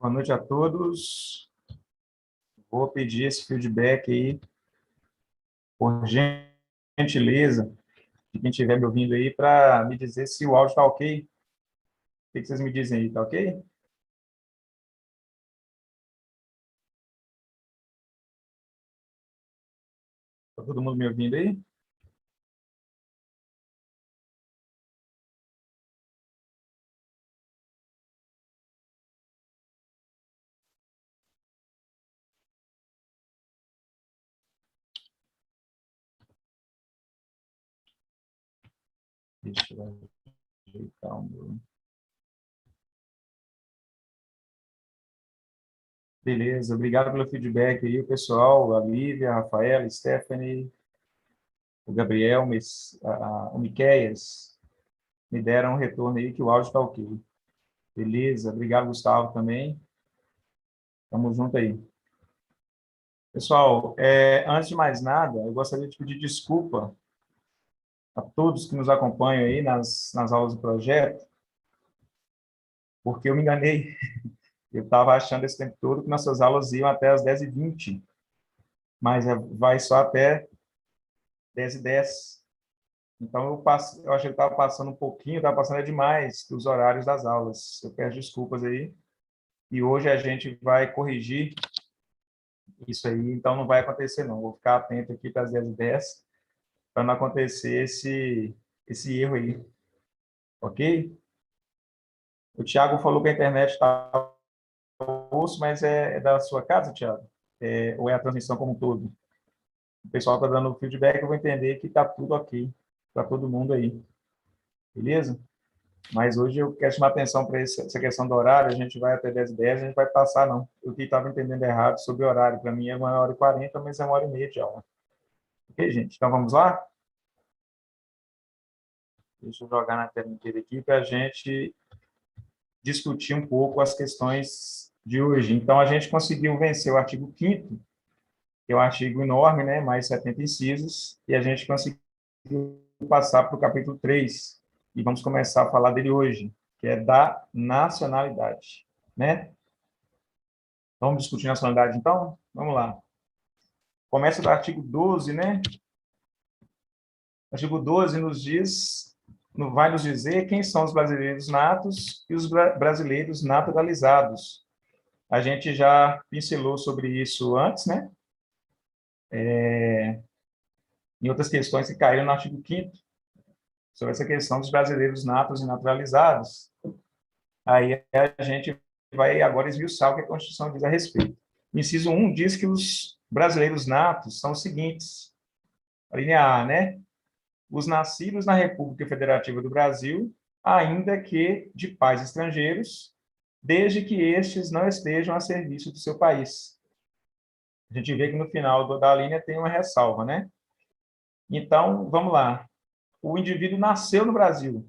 Boa noite a todos. Vou pedir esse feedback aí, por gentileza, de quem estiver me ouvindo aí, para me dizer se o áudio está ok. O que vocês me dizem aí, tá ok? Está todo mundo me ouvindo aí? Deixa eu ajeitar o meu. Beleza, obrigado pelo feedback aí, pessoal, a Lívia, a Rafaela, a Stephanie, o Gabriel, o Miqueias, me deram um retorno aí que o áudio está ok. Beleza, obrigado, Gustavo, também. Tamo junto aí. Pessoal, antes de mais nada, eu gostaria de pedir desculpa a todos que nos acompanham aí nas aulas do projeto, porque eu me enganei. Eu estava achando esse tempo todo que nossas aulas iam até as 10h20, mas vai só até 10h10. Então, eu achei que estava passando um pouquinho, estava passando demais dos horários das aulas. Eu peço desculpas aí. E hoje a gente vai corrigir isso aí, então não vai acontecer não. Vou ficar atento aqui para as 10h10, para não acontecer esse erro aí, ok? O Thiago falou que a internet está osso, mas é da sua casa, Thiago? Ou é a transmissão como um todo? O pessoal está dando feedback, eu vou entender que está tudo ok para todo mundo aí, beleza? Mas hoje eu quero chamar atenção para essa questão do horário, a gente vai até 10h10, a gente vai passar, não. Eu que estava entendendo errado sobre o horário, para mim é 1h40, mas é 1h30 de aula. Ok, gente? Então vamos lá? Deixa eu jogar na tela inteira aqui para a gente discutir um pouco as questões de hoje. Então, a gente conseguiu vencer o artigo 5º, que é um artigo enorme, né, mais 70 incisos, e a gente conseguiu passar para o capítulo 3, e vamos começar a falar dele hoje, que é da nacionalidade, né? Vamos discutir nacionalidade, então? Vamos lá. Começa do artigo 12, né? O artigo 12 nos diz, vai nos dizer quem são os brasileiros natos e os brasileiros naturalizados. A gente já pincelou sobre isso antes, né? Em outras questões que caíram no artigo 5º, sobre essa questão dos brasileiros natos e naturalizados. Aí a gente vai agora esmiuçar o que a Constituição diz a respeito. O inciso 1 diz que os brasileiros natos são os seguintes. A linha A, né? Os nascidos na República Federativa do Brasil, ainda que de pais estrangeiros, desde que estes não estejam a serviço do seu país. A gente vê que no final da linha tem uma ressalva, né? Então, vamos lá. O indivíduo nasceu no Brasil.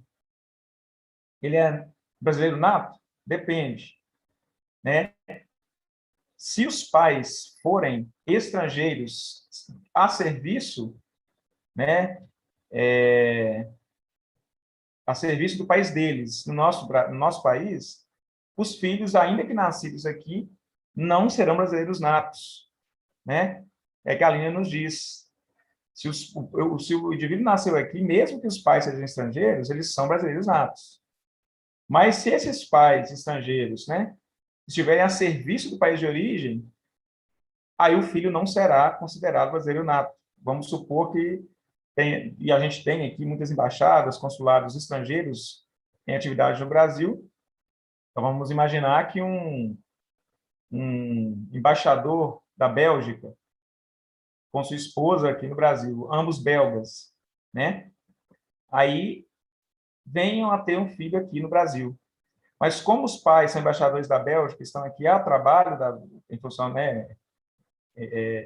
Ele é brasileiro nato? Depende, né? Se os pais forem estrangeiros a serviço, né, a serviço do país deles, no nosso país, os filhos, ainda que nascidos aqui, não serão brasileiros natos, né? É que a linha nos diz. Se o indivíduo nasceu aqui, mesmo que os pais sejam estrangeiros, eles são brasileiros natos. Mas se esses pais estrangeiros, né, estiverem a serviço do país de origem, aí o filho não será considerado brasileiro nato. Vamos supor que e a gente tem aqui muitas embaixadas, consulados estrangeiros em atividade no Brasil. Então vamos imaginar que um embaixador da Bélgica com sua esposa aqui no Brasil, ambos belgas, né? Aí venham a ter um filho aqui no Brasil. Mas como os pais são embaixadores da Bélgica, estão aqui a trabalho, em função, né,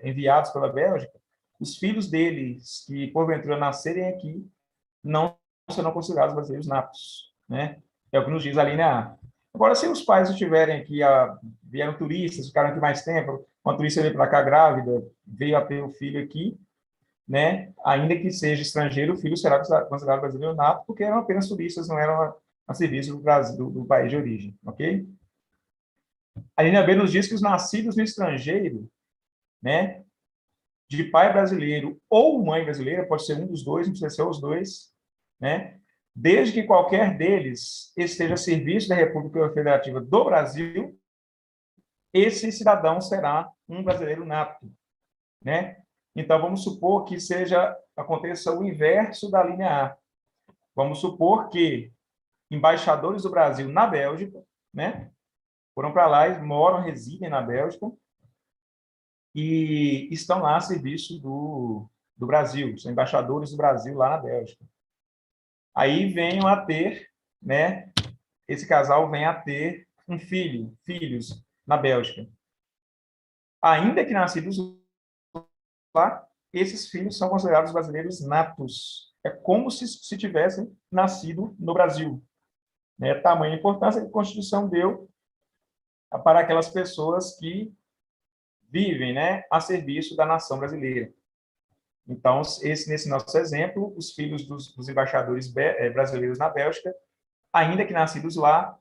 enviados pela Bélgica, os filhos deles, que porventura nascerem aqui, não serão considerados brasileiros natos, né? É o que nos diz a linha A. Agora, se os pais estiverem aqui, vieram turistas, ficaram aqui mais tempo, uma turista veio para cá grávida, veio a ter o filho aqui, né? Ainda que seja estrangeiro, o filho será considerado brasileiro nato, porque eram apenas turistas, não eram a serviço do Brasil, do país de origem, ok? A linha B nos diz que os nascidos no estrangeiro, né, de pai brasileiro ou mãe brasileira, pode ser um dos dois, não precisa ser os dois, né, desde que qualquer deles esteja a serviço da República Federativa do Brasil, esse cidadão será um brasileiro nato, né? Então, vamos supor que aconteça o inverso da linha A. Vamos supor que embaixadores do Brasil na Bélgica, né, foram para lá e moram, residem na Bélgica e estão lá a serviço do Brasil, são embaixadores do Brasil lá na Bélgica. Aí venham a ter, né, esse casal vem a ter filhos na Bélgica. Ainda que nascidos lá, esses filhos são considerados brasileiros natos. É como se tivessem nascido no Brasil. Né? Tamanha importância que a Constituição deu para aquelas pessoas que vivem, né, a serviço da nação brasileira. Então, nesse nosso exemplo, os filhos dos embaixadores brasileiros na Bélgica, ainda que nascidos lá,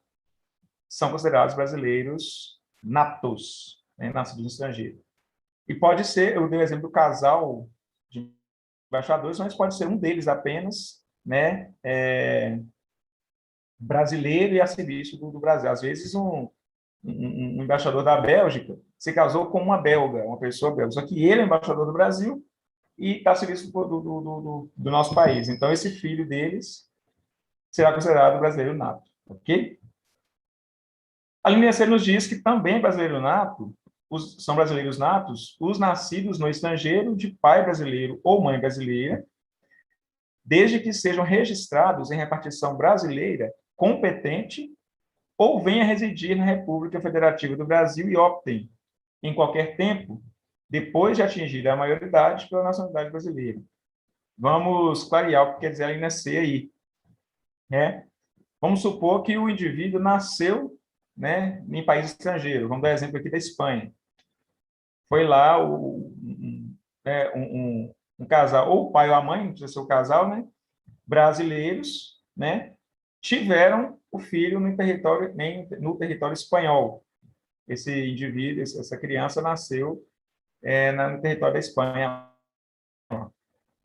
são considerados brasileiros natos, né, nascidos no estrangeiro. E pode ser, eu dei o exemplo do casal de embaixadores, mas pode ser um deles apenas, né, brasileiro e a serviço do Brasil. Às vezes, um embaixador da Bélgica se casou com uma belga, uma pessoa belga, só que ele é embaixador do Brasil e está a serviço do nosso país. Então, esse filho deles será considerado brasileiro nato, ok? A linha C nos diz que também brasileiro nato, são brasileiros natos os nascidos no estrangeiro de pai brasileiro ou mãe brasileira, desde que sejam registrados em repartição brasileira competente ou venha residir na República Federativa do Brasil e optem, em qualquer tempo, depois de atingir a maioridade, pela nacionalidade brasileira. Vamos clarear o que quer dizer a linha C aí, né? Vamos supor que o indivíduo nasceu, né, em país estrangeiro. Vamos dar exemplo aqui da Espanha. Foi lá um casal, ou o pai ou a mãe, não precisa ser o casal, né, brasileiros, né, tiveram o filho no território espanhol. Esse indivíduo, essa criança nasceu no território da Espanha.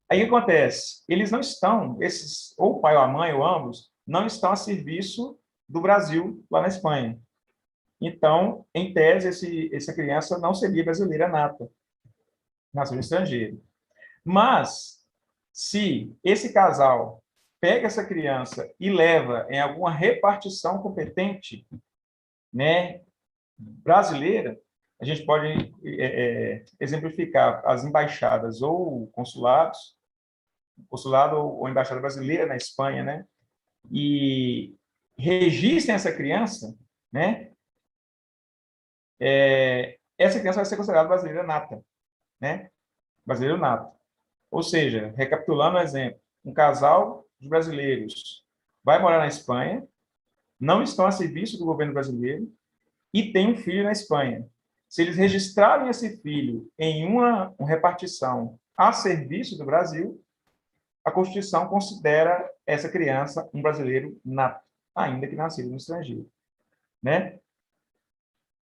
Aí o que acontece? Eles não estão, ou o pai ou a mãe, ou ambos, não estão a serviço do Brasil lá na Espanha. Então, em tese, essa criança não seria brasileira nata, nasceu no estrangeiro. Mas, se esse casal pega essa criança e leva em alguma repartição competente, né, brasileira, a gente pode exemplificar as embaixadas ou consulados, consulado ou embaixada brasileira na Espanha, né, e registrem essa criança, né, essa criança vai ser considerada brasileira nata, né, brasileiro nato. Ou seja, recapitulando o exemplo, um casal de brasileiros vai morar na Espanha, não estão a serviço do governo brasileiro e tem um filho na Espanha. Se eles registrarem esse filho em uma repartição a serviço do Brasil, a Constituição considera essa criança um brasileiro nato, ainda que nascido no estrangeiro, né?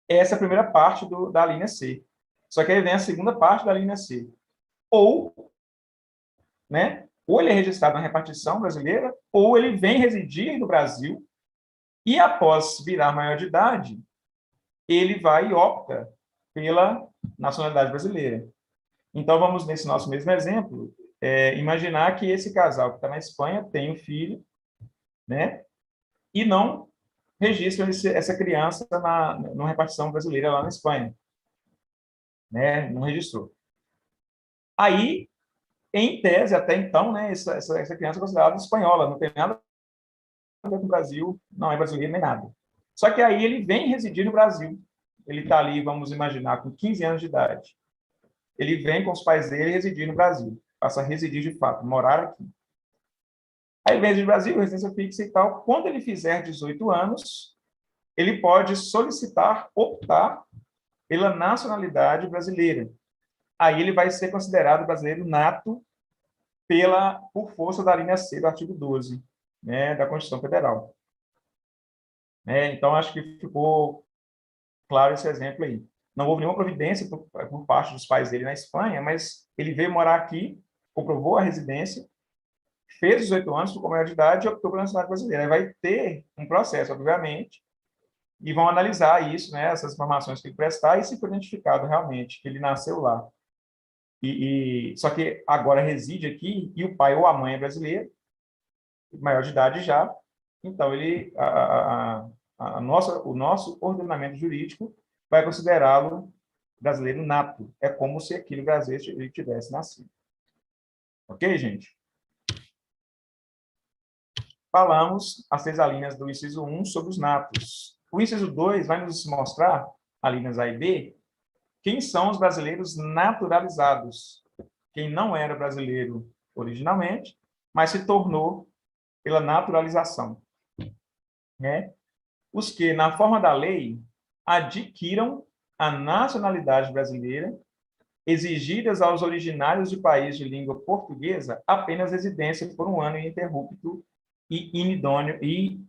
Essa é a primeira parte da linha C. Só que aí vem a segunda parte da linha C. Ou, né? Ou ele é registrado na repartição brasileira, ou ele vem residir no Brasil e, após virar maior de idade, ele vai e opta pela nacionalidade brasileira. Então, vamos, nesse nosso mesmo exemplo, imaginar que esse casal que está na Espanha tem um filho, né? E não registra essa criança numa repartição brasileira lá na Espanha, né? Não registrou. Aí, em tese, até então, né, essa criança é considerada espanhola, não tem nada a ver com o Brasil, não é brasileiro nem nada. Só que aí ele vem residir no Brasil. Ele está ali, vamos imaginar, com 15 anos de idade. Ele vem com os pais dele residir no Brasil, passa a residir de fato, morar aqui. Aí ele vem do Brasil, residência fixa e tal. Quando ele fizer 18 anos, ele pode solicitar, optar pela nacionalidade brasileira. Aí ele vai ser considerado brasileiro nato por força da linha C do artigo 12, né, da Constituição Federal. Então, acho que ficou claro esse exemplo aí. Não houve nenhuma providência por parte dos pais dele na Espanha, mas ele veio morar aqui, comprovou a residência, fez os 18 anos, ficou maior de idade e optou pela nacionalidade brasileira. Aí vai ter um processo, obviamente, e vão analisar isso, né, essas informações que ele prestar, e se for identificado realmente que ele nasceu lá. Só que agora reside aqui, e o pai ou a mãe é brasileiro, maior de idade já, então ele, o nosso ordenamento jurídico vai considerá-lo brasileiro nato. É como se aquele brasileiro ele tivesse nascido. Ok, gente? Falamos as 3 alíneas do inciso 1 sobre os natos. O inciso 2 vai nos mostrar, alíneas A e B, quem são os brasileiros naturalizados. Quem não era brasileiro originalmente, mas se tornou pela naturalização, né? Os que, na forma da lei, adquiram a nacionalidade brasileira, exigidas aos originários de país de língua portuguesa apenas residência por um ano ininterrupto e inidôneo e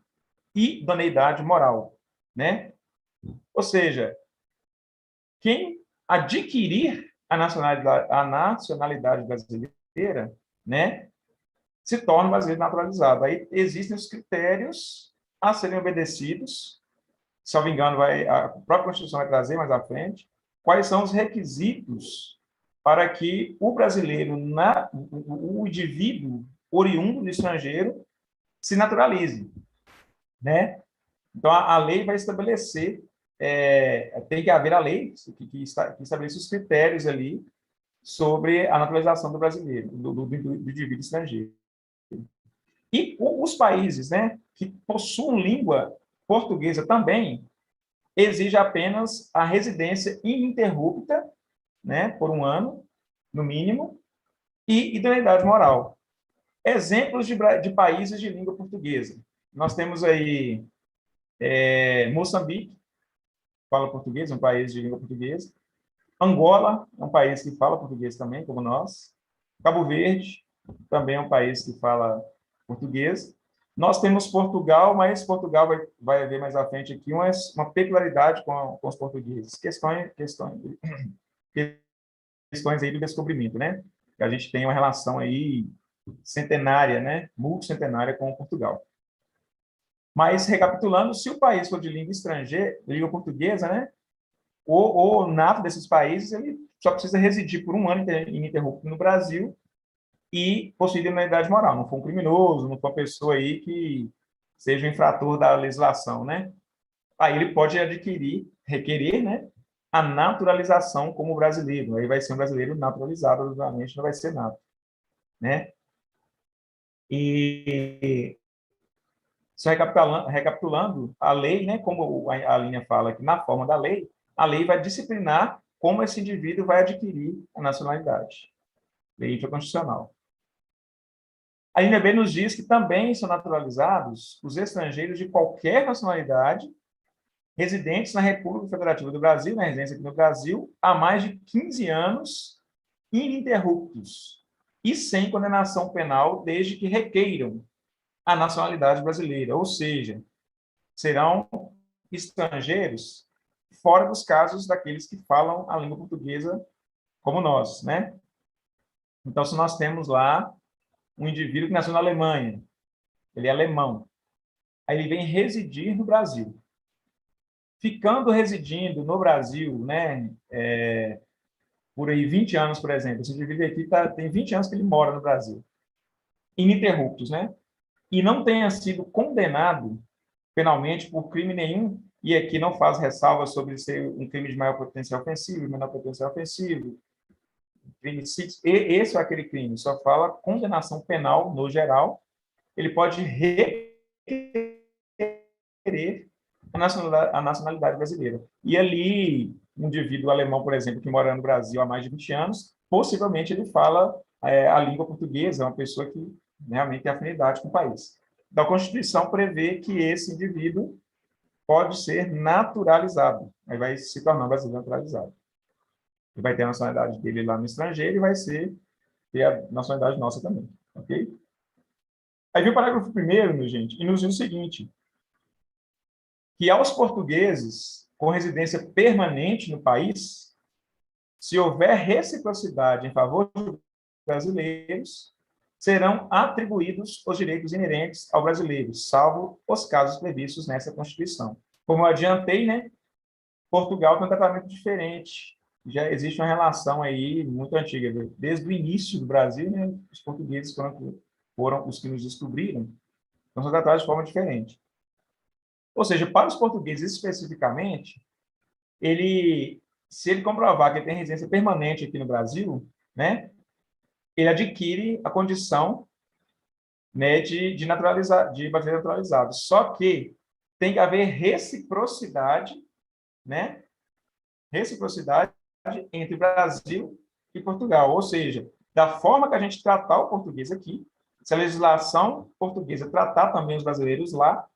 idoneidade moral, né? Ou seja, quem adquirir a nacionalidade brasileira, né, se torna brasileiro naturalizado. Aí existem os critérios a serem obedecidos, se não me engano, a própria Constituição vai trazer mais à frente, quais são os requisitos para que o brasileiro, o indivíduo oriundo do estrangeiro, se naturalize, né? Então, a lei vai estabelecer, tem que haver a lei que estabelece os critérios ali sobre a naturalização do brasileiro, do indivíduo estrangeiro. E os países, né, que possuem língua portuguesa também, exige apenas a residência ininterrupta, né, por um ano, no mínimo, e idoneidade moral. Exemplos de países de língua portuguesa. Nós temos aí Moçambique, fala português, um país de língua portuguesa. Angola, é um país que fala português também, como nós. Cabo Verde, também é um país que fala português. Nós temos Portugal, mas Portugal vai haver mais à frente aqui uma peculiaridade com os portugueses. Questões aí do descobrimento, né? Que a gente tem uma relação aí centenária, né? Multicentenária com Portugal. Mas, recapitulando, se o país for de língua estrangeira, língua portuguesa, né? O nato desses países, ele só precisa residir por um ano ininterrupto no Brasil e possuir imunidade moral. Não for um criminoso, não for uma pessoa aí que seja um infrator da legislação, né? Aí ele pode requerer, né, a naturalização como brasileiro. Aí vai ser um brasileiro naturalizado, obviamente, não vai ser nato, né? E só recapitulando, a lei, né, como a linha fala que na forma da lei, a lei vai disciplinar como esse indivíduo vai adquirir a nacionalidade. Lei infraconstitucional. A linha B nos diz que também são naturalizados os estrangeiros de qualquer nacionalidade residentes na República Federativa do Brasil, na residência aqui no Brasil, há mais de 15 anos ininterruptos e sem condenação penal desde que requeiram a nacionalidade brasileira, ou seja, serão estrangeiros fora dos casos daqueles que falam a língua portuguesa como nós, né? Então, se nós temos lá um indivíduo que nasceu na Alemanha, ele é alemão, aí ele vem residir no Brasil. Ficando residindo no Brasil, né, por aí 20 anos, por exemplo, esse indivíduo aqui tem 20 anos que ele mora no Brasil, ininterruptos, né? E não tenha sido condenado penalmente por crime nenhum, e aqui não faz ressalva sobre ser um crime de maior potencial ofensivo, menor potencial ofensivo, crime esse ou aquele crime, só fala condenação penal no geral, ele pode requerer a nacionalidade brasileira. E ali, um indivíduo alemão, por exemplo, que mora no Brasil há mais de 20 anos, possivelmente ele fala a língua portuguesa, é uma pessoa que realmente tem afinidade com o país. Então, a Constituição prevê que esse indivíduo pode ser naturalizado, aí vai se tornar brasileiro naturalizado. Ele vai ter a nacionalidade dele lá no estrangeiro e vai ter a nacionalidade nossa também, ok? Aí vem o parágrafo 1º, minha gente, e nos diz o seguinte, que aos portugueses com residência permanente no país, se houver reciprocidade em favor de brasileiros, serão atribuídos os direitos inerentes ao brasileiro, salvo os casos previstos nessa Constituição. Como eu adiantei, né, Portugal tem um tratamento diferente. Já existe uma relação aí muito antiga. Desde o início do Brasil, né, os portugueses foram os que nos descobriram, então são tratados de forma diferente. Ou seja, para os portugueses especificamente, se ele comprovar que ele tem residência permanente aqui no Brasil, né, ele adquire a condição, né, de brasileiro naturalizado. Só que tem que haver reciprocidade, né, reciprocidade entre Brasil e Portugal. Ou seja, da forma que a gente tratar o português aqui, se a legislação portuguesa tratar também os brasileiros lá,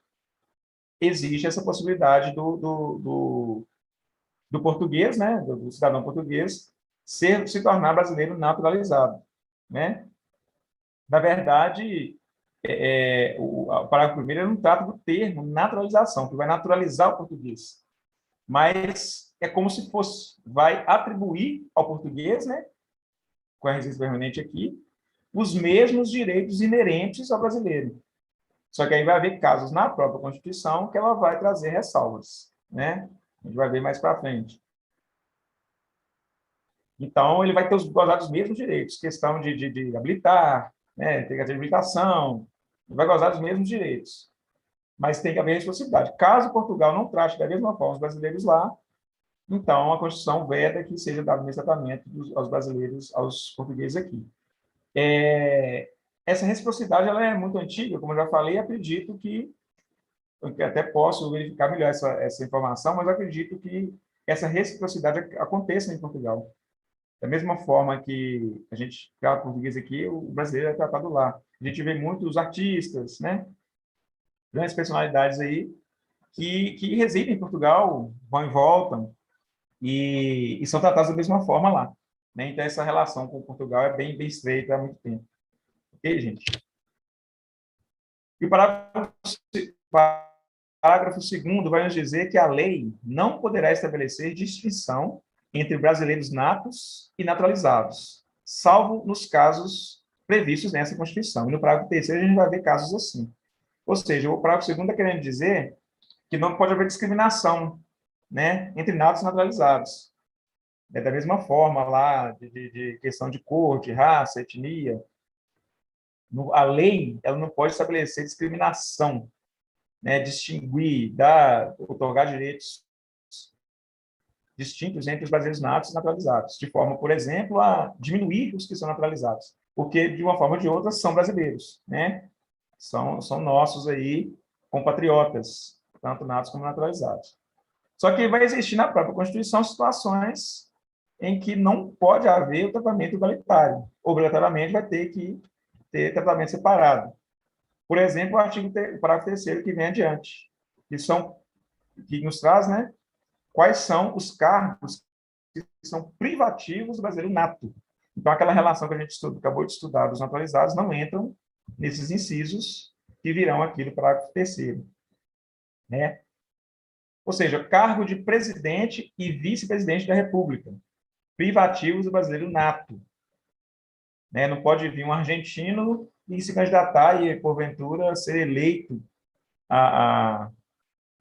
existe essa possibilidade do português, né, do cidadão português, se tornar brasileiro naturalizado, né? Na verdade, o parágrafo primeiro não trata do termo naturalização, que vai naturalizar o português, mas é como se fosse, vai atribuir ao português, né, com a residência permanente aqui, os mesmos direitos inerentes ao brasileiro. Só que aí vai haver casos na própria Constituição que ela vai trazer ressalvas, né? A gente vai ver mais para frente. Então, ele vai ter gozar dos mesmos direitos, questão de habilitar, né, ter que ter habilitação, ele vai gozar dos mesmos direitos. Mas tem que haver reciprocidade. Caso Portugal não trate da mesma forma os brasileiros lá, então a Constituição veda que seja dado o mesmo tratamento aos brasileiros, aos portugueses aqui. Essa reciprocidade ela é muito antiga, como eu já falei, acredito que, eu até posso verificar melhor essa informação, mas acredito que essa reciprocidade aconteça em Portugal. Da mesma forma que a gente fala português aqui, o brasileiro é tratado lá. A gente vê muitos artistas, né? Grandes personalidades aí que residem em Portugal, vão e voltam, e são tratados da mesma forma lá. Né? Então, essa relação com Portugal é bem estreita há muito tempo. Ok, gente? E o parágrafo 2º vai nos dizer que a lei não poderá estabelecer distinção entre brasileiros natos e naturalizados, salvo nos casos previstos nessa Constituição. E no parágrafo 3º a gente vai ver casos assim. Ou seja, o parágrafo 2º está querendo dizer que não pode haver discriminação, né, entre natos e naturalizados. É da mesma forma lá, de questão de cor, de raça, etnia. A lei ela não pode estabelecer discriminação, né, distinguir, otorgar direitos distintos entre os brasileiros natos e naturalizados, de forma, por exemplo, a diminuir os que são naturalizados, porque, de uma forma ou de outra, são brasileiros, né? São nossos aí, compatriotas, tanto natos como naturalizados. Só que vai existir na própria Constituição situações em que não pode haver o tratamento igualitário. Obrigatoriamente vai ter que ter tratamento separado. Por exemplo, o parágrafo 3º que vem adiante, que nos traz, né, quais são os cargos que são privativos do brasileiro nato. Então, aquela relação que a gente acabou de estudar dos naturalizados não entram nesses incisos que virão aqui no parágrafo 3º. Né? Ou seja, cargo de presidente e vice-presidente da República, privativos do brasileiro nato. Né? Não pode vir um argentino e se candidatar e, porventura, ser eleito a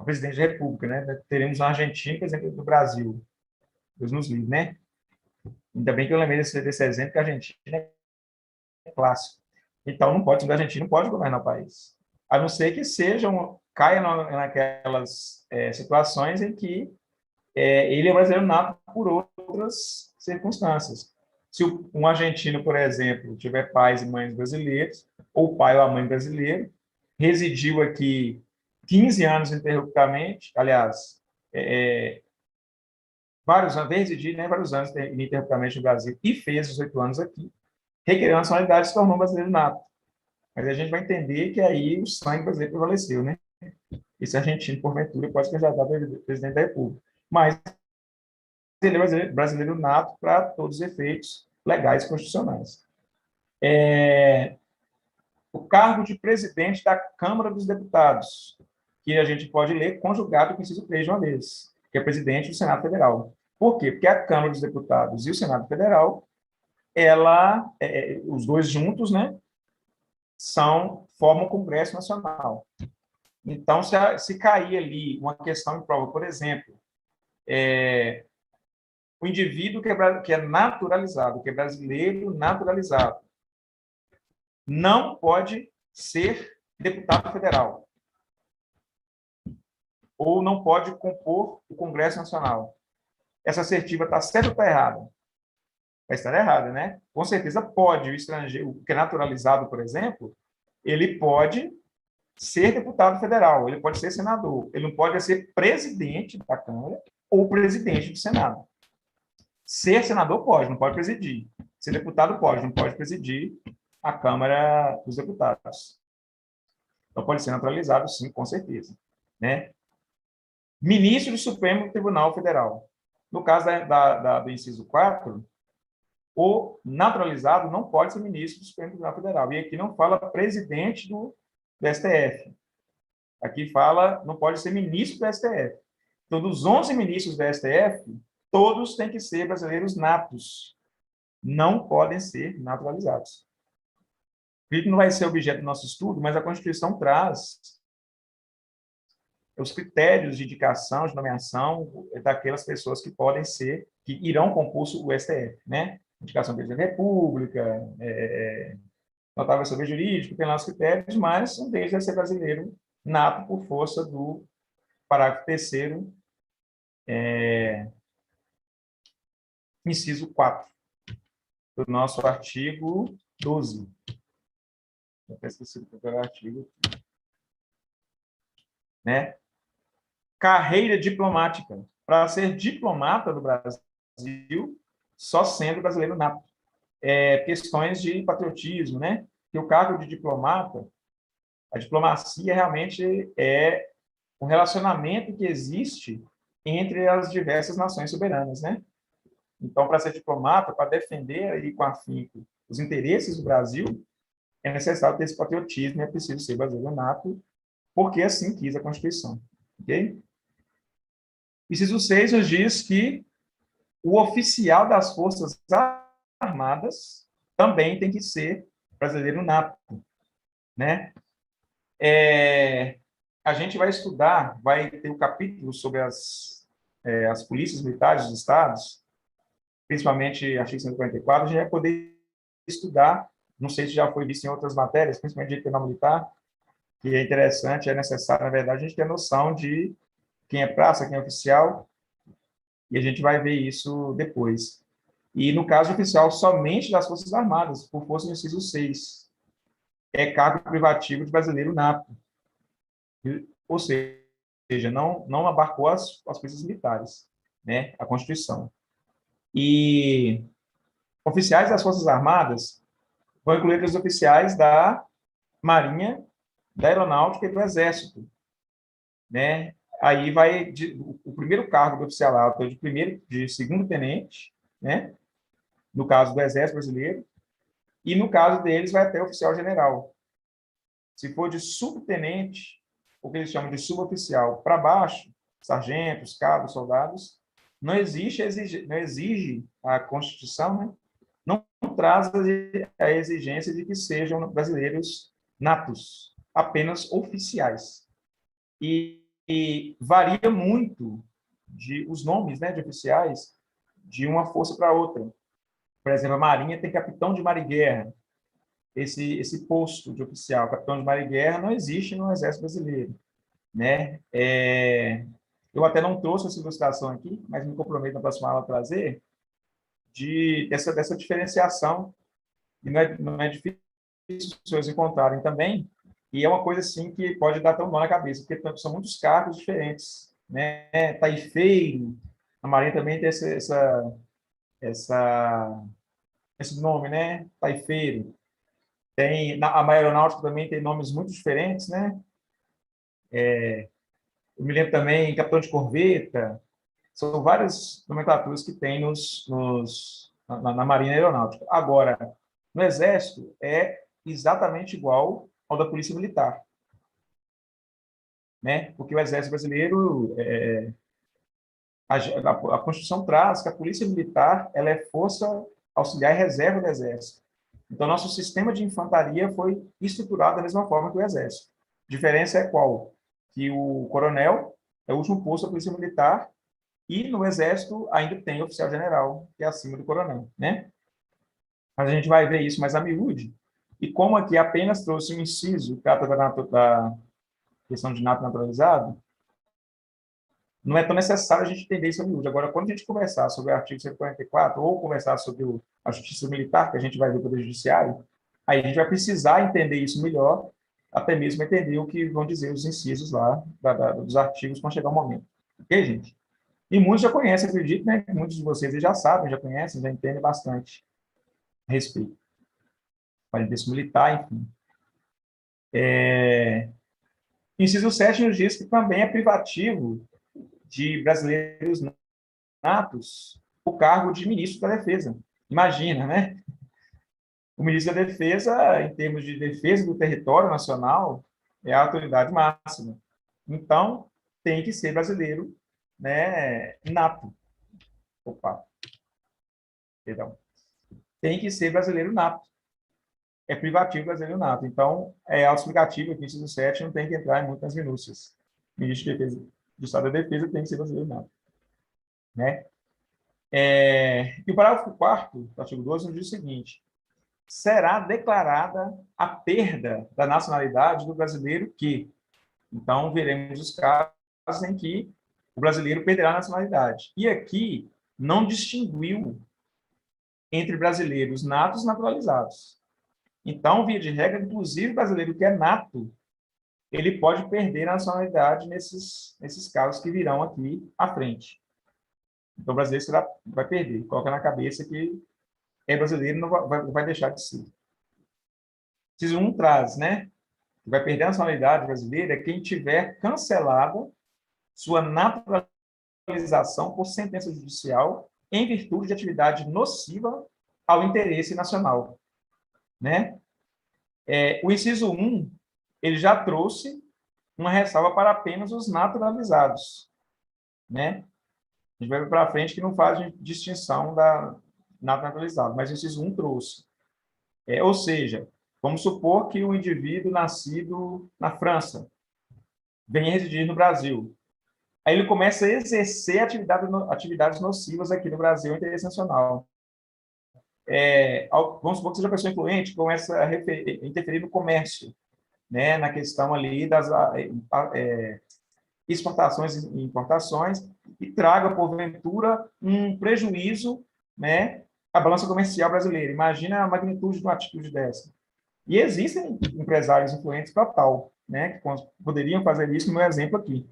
presidente da República. Né? Teremos um argentino presidente do Brasil. Deus nos livre, né? Ainda bem que eu lembrei desse exemplo, que a Argentina é clássico. Então, não pode, o argentino não pode governar o país. A não ser que caia naquelas situações em que ele é brasileiro nato por outras circunstâncias. Se um argentino, por exemplo, tiver pais e mães brasileiros, ou o pai ou a mãe brasileiro, residiu aqui 15 anos ininterruptamente, aliás, vários anos, residir, né, vários anos ininterruptamente no Brasil e fez 18 anos aqui, requereu a nacionalidade e se tornou brasileiro nato. Mas a gente vai entender que aí o sangue brasileiro prevaleceu, né? Esse argentino, porventura, pode se candidatar a presidente da República. Mas ele é brasileiro nato para todos os efeitos legais e constitucionais. O cargo de presidente da Câmara dos Deputados, que a gente pode ler conjugado com o inciso 3 de uma vez. que é presidente do Senado Federal. Por quê? Porque a Câmara dos Deputados e o Senado Federal, os dois juntos, né, formam o Congresso Nacional. Então, se cair ali uma questão em prova, por exemplo, o indivíduo que é naturalizado, que é brasileiro naturalizado, não pode ser deputado federal ou não pode compor o Congresso Nacional. Essa assertiva está certa ou está errada? Vai estar errada, né? Com certeza pode. O estrangeiro, o que é naturalizado, por exemplo, ele pode ser deputado federal, ele pode ser senador, ele não pode ser presidente da Câmara ou presidente do Senado. Ser senador pode, não pode presidir. Ser deputado pode, não pode presidir a Câmara dos Deputados. Então, pode ser naturalizado, sim, com certeza. Né? Ministro do Supremo Tribunal Federal. No caso do inciso 4, o naturalizado não pode ser ministro do Supremo Tribunal Federal. E aqui não fala presidente do STF. Aqui fala, não pode ser ministro do STF. Então, dos 11 ministros do STF, todos têm que ser brasileiros natos. Não podem ser naturalizados. Isso não vai ser objeto do nosso estudo, mas a Constituição traz os critérios de indicação, de nomeação daquelas pessoas que podem ser, que irão compor o STF, né? Indicação do presidente da República, notável saber jurídico, tem lá os critérios, mas um deles é ser brasileiro nato por força do parágrafo 3º, inciso 4, do nosso artigo 12. Eu até esqueci do primeiro artigo. Né? Carreira diplomática. Para ser diplomata do Brasil, só sendo brasileiro nato. Questões de patriotismo, né? Que o cargo de diplomata, a diplomacia realmente é um relacionamento que existe entre as diversas nações soberanas, né? Então, para ser diplomata, para defender aí com afinco os interesses do Brasil, é necessário ter esse patriotismo, é preciso ser brasileiro nato, porque assim quis a Constituição. Ok? Inciso 6 nos diz que o oficial das Forças Armadas também tem que ser brasileiro nato, né? A gente vai estudar, vai ter um capítulo sobre as polícias militares dos estados, principalmente artigo 144, a gente vai poder estudar, não sei se já foi visto em outras matérias, principalmente de penal militar, que é interessante, é necessário, na verdade, a gente ter noção de quem é praça, quem é oficial, e a gente vai ver isso depois. E, no caso oficial, somente das Forças Armadas, por força do inciso 6, é cargo privativo de brasileiro nato. Ou seja, não abarcou as polícias militares, né, a Constituição. E oficiais das Forças Armadas vão incluir os oficiais da Marinha, da Aeronáutica e do Exército, né? Aí vai o primeiro cargo do oficialato é de segundo tenente, né? No caso do Exército Brasileiro, e no caso deles vai até oficial general. Se for de subtenente, o que eles chamam de suboficial para baixo, sargentos, cabos, soldados, não exige a Constituição, né? Não traz a exigência de que sejam brasileiros natos, apenas oficiais. E varia muito os nomes, né, de oficiais de uma força para outra. Por exemplo, a Marinha tem capitão de mar e guerra. Esse posto de oficial, capitão de mar e guerra, não existe no Exército Brasileiro, né? Eu até não trouxe essa ilustração aqui, mas me comprometo na próxima aula a trazer, dessa diferenciação, e não é difícil as pessoas encontrarem também, e é uma coisa assim que pode dar tão mal na cabeça, porque são muitos cargos diferentes, né? Taifeiro, a Marinha também tem esse nome, né? Taifeiro. A aeronáutica também tem nomes muito diferentes, né? Eu me lembro também capitão de corveta, são várias nomenclaturas que tem na Marinha Aeronáutica. Agora, no Exército, é exatamente igual ao da Polícia Militar, né? Porque o Exército Brasileiro A Constituição traz que a Polícia Militar ela é força auxiliar e reserva do Exército. Então, nosso sistema de infantaria foi estruturado da mesma forma que o Exército. A diferença é qual? Que o coronel é o último posto da Polícia Militar e no Exército ainda tem o oficial-general, que é acima do coronel, né? Mas a gente vai ver isso mais a miúde. E como aqui apenas trouxe um inciso, trata da questão de nato naturalizado, não é tão necessário a gente entender isso a miúde. Agora, quando a gente conversar sobre o artigo 144, ou conversar sobre a justiça militar, que a gente vai ver o Poder Judiciário, aí a gente vai precisar entender isso melhor, até mesmo entender o que vão dizer os incisos lá dos artigos quando chegar o momento. Ok, gente? E muitos já conhecem, acredito, né? Muitos de vocês já sabem, já conhecem, já entendem bastante a respeito. Pode ter militar, enfim. Inciso 7 nos diz que também é privativo de brasileiros natos o cargo de ministro da Defesa. Imagina, né? O ministro da Defesa, em termos de defesa do território nacional, é a autoridade máxima. Então, tem que ser brasileiro, né, nato. Opa, perdão. Tem que ser brasileiro nato. É privativo brasileiro nato. Então, é autoexplicativo aqui, inciso 7, não tem que entrar em muitas minúcias. O ministro de Defesa, do Estado da Defesa tem que ser brasileiro nato. Né? E o parágrafo 4º do artigo 12 nos diz o seguinte: será declarada a perda da nacionalidade do brasileiro que, então, veremos os casos em que o brasileiro perderá a nacionalidade. E aqui não distinguiu entre brasileiros natos e naturalizados. Então, via de regra, inclusive o brasileiro que é nato, ele pode perder a nacionalidade nesses casos que virão aqui à frente. Então, o brasileiro vai perder. Coloca na cabeça que é brasileiro e não vai deixar de ser. Inciso 1 traz, né? Vai perder a nacionalidade brasileira quem tiver cancelada sua naturalização por sentença judicial em virtude de atividade nociva ao interesse nacional, né? O inciso 1, ele já trouxe uma ressalva para apenas os naturalizados, né? A gente vai ver para frente que não faz distinção da naturalizado, mas o inciso 1 trouxe. Ou seja, vamos supor que o indivíduo nascido na França vem residir no Brasil. Aí ele começa a exercer atividades nocivas aqui no Brasil, em interesse nacional. Vamos supor que seja uma pessoa influente, começa a interferir no comércio, né, na questão ali das exportações e importações, e traga, porventura, um prejuízo, né, à balança comercial brasileira. Imagina a magnitude de uma atitude dessa. E existem empresários influentes para tal, né, que poderiam fazer isso, no meu exemplo aqui.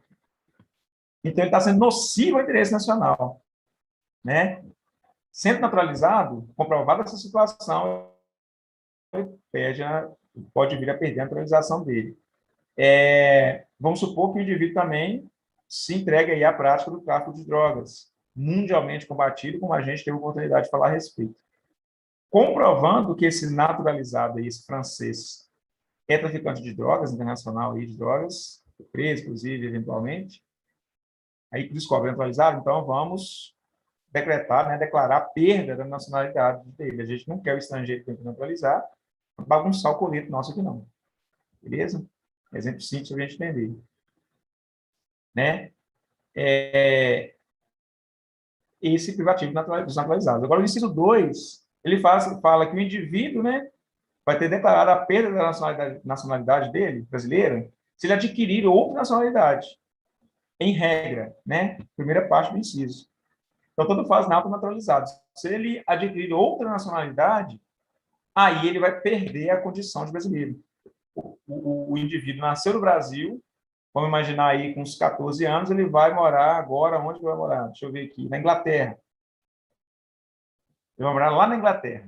Então, ele está sendo nocivo ao interesse nacional, né? Sendo naturalizado, comprovada essa situação, pode vir a perder a naturalização dele. Vamos supor que o indivíduo também se entregue aí à prática do tráfico de drogas, mundialmente combatido, como a gente teve a oportunidade de falar a respeito. Comprovando que esse naturalizado, aí, esse francês, é traficante de drogas, internacional aí de drogas, preso, inclusive, eventualmente, aí descobre naturalizado, então vamos decretar, né, declarar a perda da nacionalidade dele. A gente não quer o estrangeiro que tem que naturalizar, bagunçar o colete nosso aqui não. Beleza? Exemplo simples para a gente entender. Né? Esse privativo dos naturalizados. Agora, o inciso 2, ele fala que o indivíduo, né, vai ter declarado a perda da nacionalidade dele, brasileira, se ele adquirir outra nacionalidade, em regra, né? Primeira parte do inciso. Então, tanto faz naturalizado. Se ele adquirir outra nacionalidade, aí ele vai perder a condição de brasileiro. O indivíduo nasceu no Brasil, vamos imaginar aí com uns 14 anos, ele vai morar agora, onde ele vai morar? Deixa eu ver aqui, na Inglaterra. Ele vai morar lá na Inglaterra.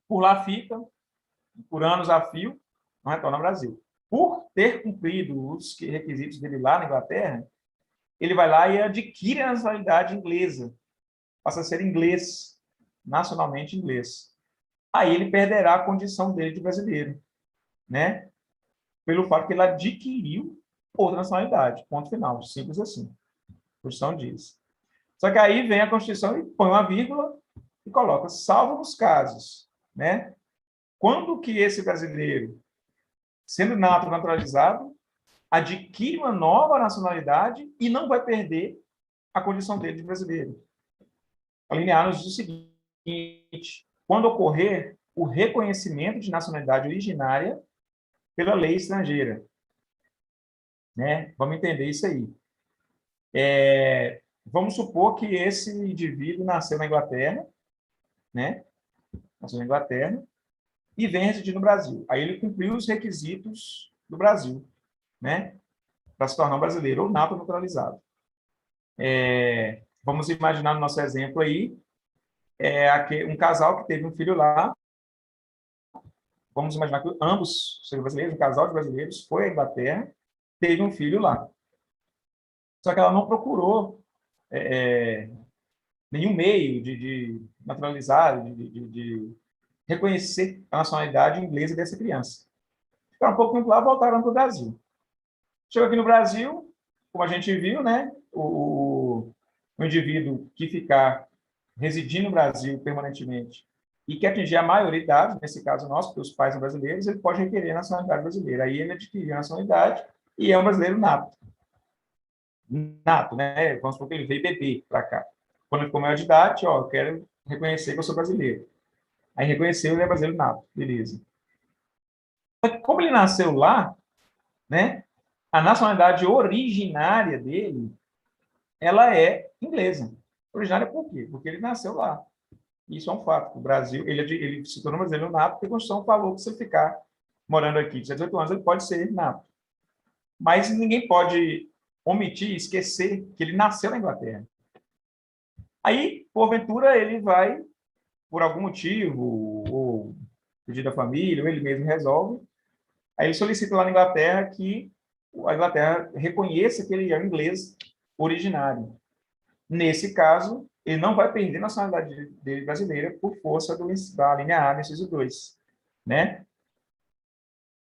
Por lá fica, por anos a fio, não retorna ao Brasil. Por ter cumprido os requisitos dele lá na Inglaterra, ele vai lá e adquire a nacionalidade inglesa, passa a ser inglês, nacionalmente inglês. Aí ele perderá a condição dele de brasileiro, né? Pelo fato que ele adquiriu outra nacionalidade. Ponto final. Simples assim. A Constituição diz. Só que aí vem a Constituição e põe uma vírgula e coloca, salvo nos casos, né? Quando que esse brasileiro, sendo naturalizado, adquire uma nova nacionalidade e não vai perder a condição dele de brasileiro. A linear nos diz o seguinte: quando ocorrer o reconhecimento de nacionalidade originária pela lei estrangeira, né? Vamos entender isso aí. Vamos supor que esse indivíduo nasceu na Inglaterra, né? Nasceu na Inglaterra e vem residir no Brasil. Aí ele cumpriu os requisitos do Brasil, né? Para se tornar um brasileiro ou naturalizado. Vamos imaginar no nosso exemplo aí, um casal que teve um filho lá. Vamos imaginar que ambos sejam brasileiros, um casal de brasileiros foi à Inglaterra, teve um filho lá. Só que ela não procurou nenhum meio de naturalizar, de reconhecer a nacionalidade inglesa dessa criança. Ficaram um pouco tempo lá, voltaram para o Brasil. Chegou aqui no Brasil, como a gente viu, né, o indivíduo que ficar residindo no Brasil permanentemente e que atingir a maioridade, nesse caso nosso, porque os pais são brasileiros, ele pode requerer a nacionalidade brasileira. Aí ele adquiriu a nacionalidade e é um brasileiro nato. Nato, né? Vamos supor que ele veio bebê para cá. Quando ele ficou maior de idade, ó, eu quero reconhecer que eu sou brasileiro. Aí reconheceu, ele é brasileiro nato, beleza. Como ele nasceu lá, né? A nacionalidade originária dele, ela é inglesa. Originária por quê? Porque ele nasceu lá. Isso é um fato. O Brasil, ele se tornou brasileiro nato porque a Constituição falou que se ele ficar morando aqui de 18 anos, ele pode ser nato. Mas ninguém pode omitir, esquecer que ele nasceu na Inglaterra. Aí, porventura, ele vai, por algum motivo, ou pedir da família, ou ele mesmo resolve, aí ele solicita lá na Inglaterra que a Inglaterra reconheça que ele é um inglês originário. Nesse caso, ele não vai perder a nacionalidade dele brasileira por força da linha A, no inciso 2, né?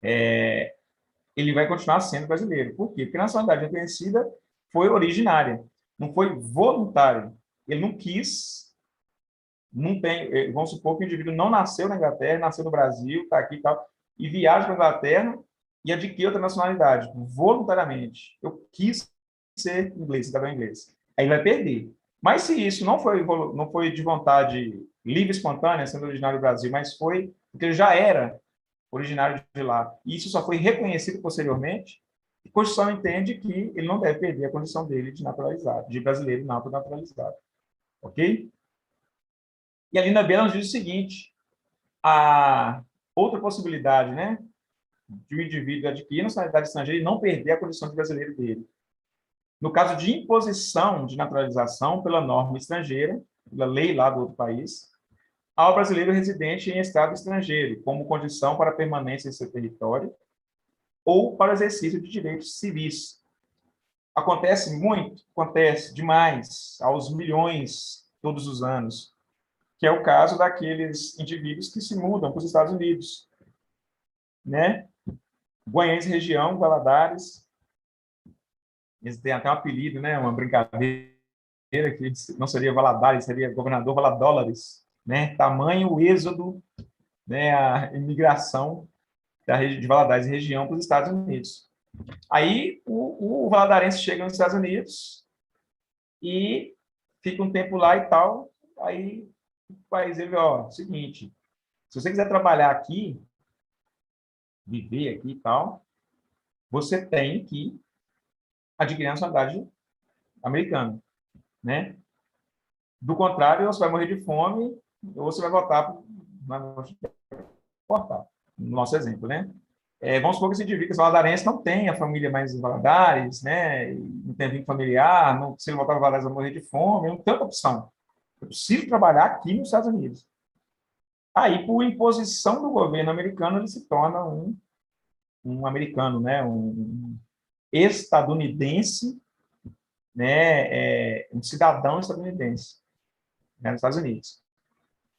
Ele vai continuar sendo brasileiro. Por quê? Porque a nacionalidade reconhecida foi originária, não foi voluntária. Ele não quis, não tem, vamos supor que o indivíduo não nasceu na Inglaterra, nasceu no Brasil, está aqui e tal, e viaja para a Inglaterra e adquire outra nacionalidade, voluntariamente. Eu quis ser inglês, cidadão inglês. Aí ele vai perder. Mas se isso não foi de vontade livre e espontânea, sendo originário do Brasil, mas foi porque ele já era originário de lá, e isso só foi reconhecido posteriormente, a Constituição entende que ele não deve perder a condição dele de naturalizado, de brasileiro naturalizado. Ok? E a Lina Bela nos diz o seguinte: a outra possibilidade, né, de um indivíduo adquirir nacionalidade estrangeira e não perder a condição de brasileiro dele. No caso de imposição de naturalização pela norma estrangeira, pela lei lá do outro país, ao brasileiro residente em estado estrangeiro, como condição para permanência em seu território ou para exercício de direitos civis. Acontece muito, acontece demais, aos milhões todos os anos, que é o caso daqueles indivíduos que se mudam para os Estados Unidos, né? Guanhães região, Valadares, eles têm até um apelido, né? Uma brincadeira que não seria Valadares, seria governador Valadólares, né? Tamanho o êxodo, né? A imigração de Valadares região para os Estados Unidos. Aí o valadarense chega nos Estados Unidos e fica um tempo lá e tal. Aí o país ele, ó, seguinte, se você quiser trabalhar aqui, viver aqui e tal, você tem que adquirir a nacionalidade americana, né? Do contrário, você vai morrer de fome ou você vai voltar para no nosso exemplo, né? Vamos supor que esse indivíduo, esse valadarense, não tem a família mais em Valadares, né? Não tem vínculo familiar, não, se ele voltar para Valadares, vai morrer de fome, não tem outra opção. Eu preciso trabalhar aqui nos Estados Unidos. Aí, por imposição do governo americano, ele se torna um americano, né? Um estadunidense, né? Um cidadão estadunidense, né? Nos Estados Unidos.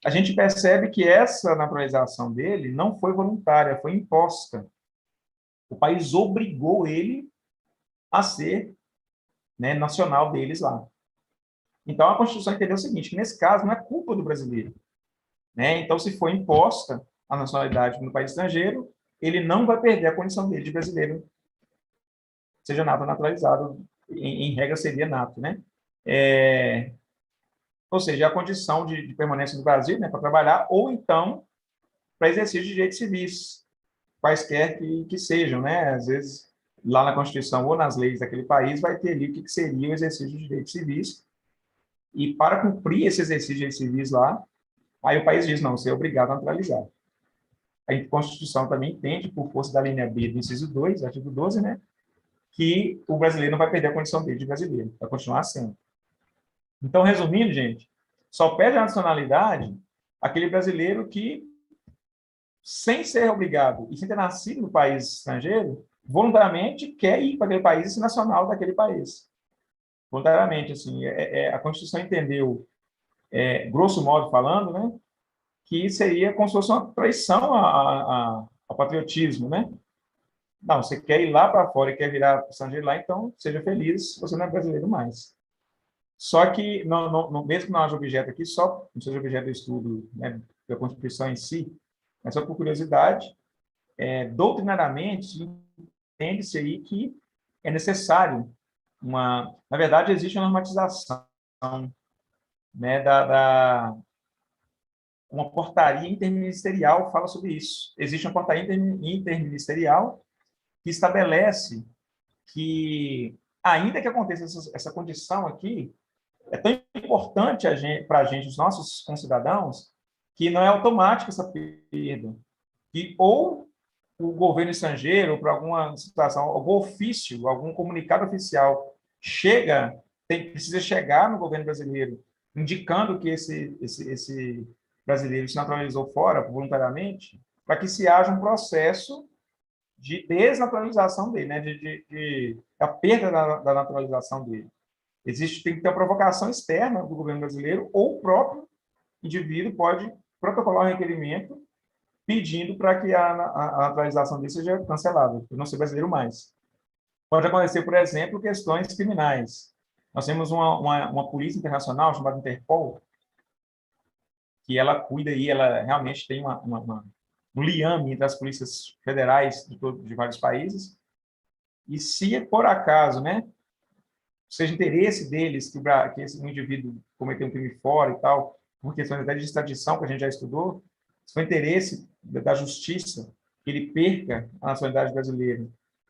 A gente percebe que essa naturalização dele não foi voluntária, foi imposta. O país obrigou ele a ser, né, nacional deles lá. Então, a Constituição entendeu o seguinte, que nesse caso não é culpa do brasileiro, né? Então, se for imposta a nacionalidade no país estrangeiro, ele não vai perder a condição dele de brasileiro, seja nato ou naturalizado, em regra seria nato, né? Ou seja, a condição de permanência no Brasil, né, para trabalhar, ou então para exercício de direitos civis, quaisquer que sejam, né? Às vezes, lá na Constituição ou nas leis daquele país, vai ter ali o que seria o exercício de direitos civis, e para cumprir esse exercício de direitos civis lá, aí o país diz, não, você é obrigado a naturalizar. A Constituição também entende, por força da linha B do inciso 2, artigo 12, né, que o brasileiro não vai perder a condição dele de brasileiro, vai continuar sendo. Então, resumindo, gente, só perde a nacionalidade aquele brasileiro que, sem ser obrigado e sem ter nascido no país estrangeiro, voluntariamente quer ir para aquele país e ser nacional daquele país. Voluntariamente, assim, a Constituição entendeu, grosso modo falando, né, que seria como se fosse uma traição ao patriotismo, né? Não, você quer ir lá para fora e quer virar estrangeiro lá, então seja feliz, você não é brasileiro mais. Só que, mesmo que não haja objeto aqui, só não seja objeto do estudo, né, da Constituição em si, mas só por curiosidade, doutrinariamente, entende-se aí que é necessário na verdade, existe uma normatização, né, uma portaria interministerial fala sobre isso. Existe uma portaria interministerial que estabelece que, ainda que aconteça essa condição aqui, é tão importante para a gente, os nossos concidadãos, que não é automática essa perda. Que ou o governo estrangeiro, ou por alguma situação, algum ofício, algum comunicado oficial precisa chegar no governo brasileiro, indicando que esse brasileiro se naturalizou fora voluntariamente, para que se haja um processo de desnaturalização dele, né? A perda da naturalização dele. Tem que ter uma provocação externa do governo brasileiro, ou o próprio indivíduo pode protocolar um requerimento pedindo para que a naturalização dele seja cancelada, por não ser brasileiro mais. Pode acontecer, por exemplo, questões criminais. Nós temos uma polícia internacional chamada Interpol, que ela cuida e ela realmente tem um liame entre as polícias federais de vários países. E se, por acaso, né, seja interesse deles que esse indivíduo cometeu um crime fora e tal, por questões até de extradição, que a gente já estudou, se for interesse da justiça que ele perca a nacionalidade brasileira,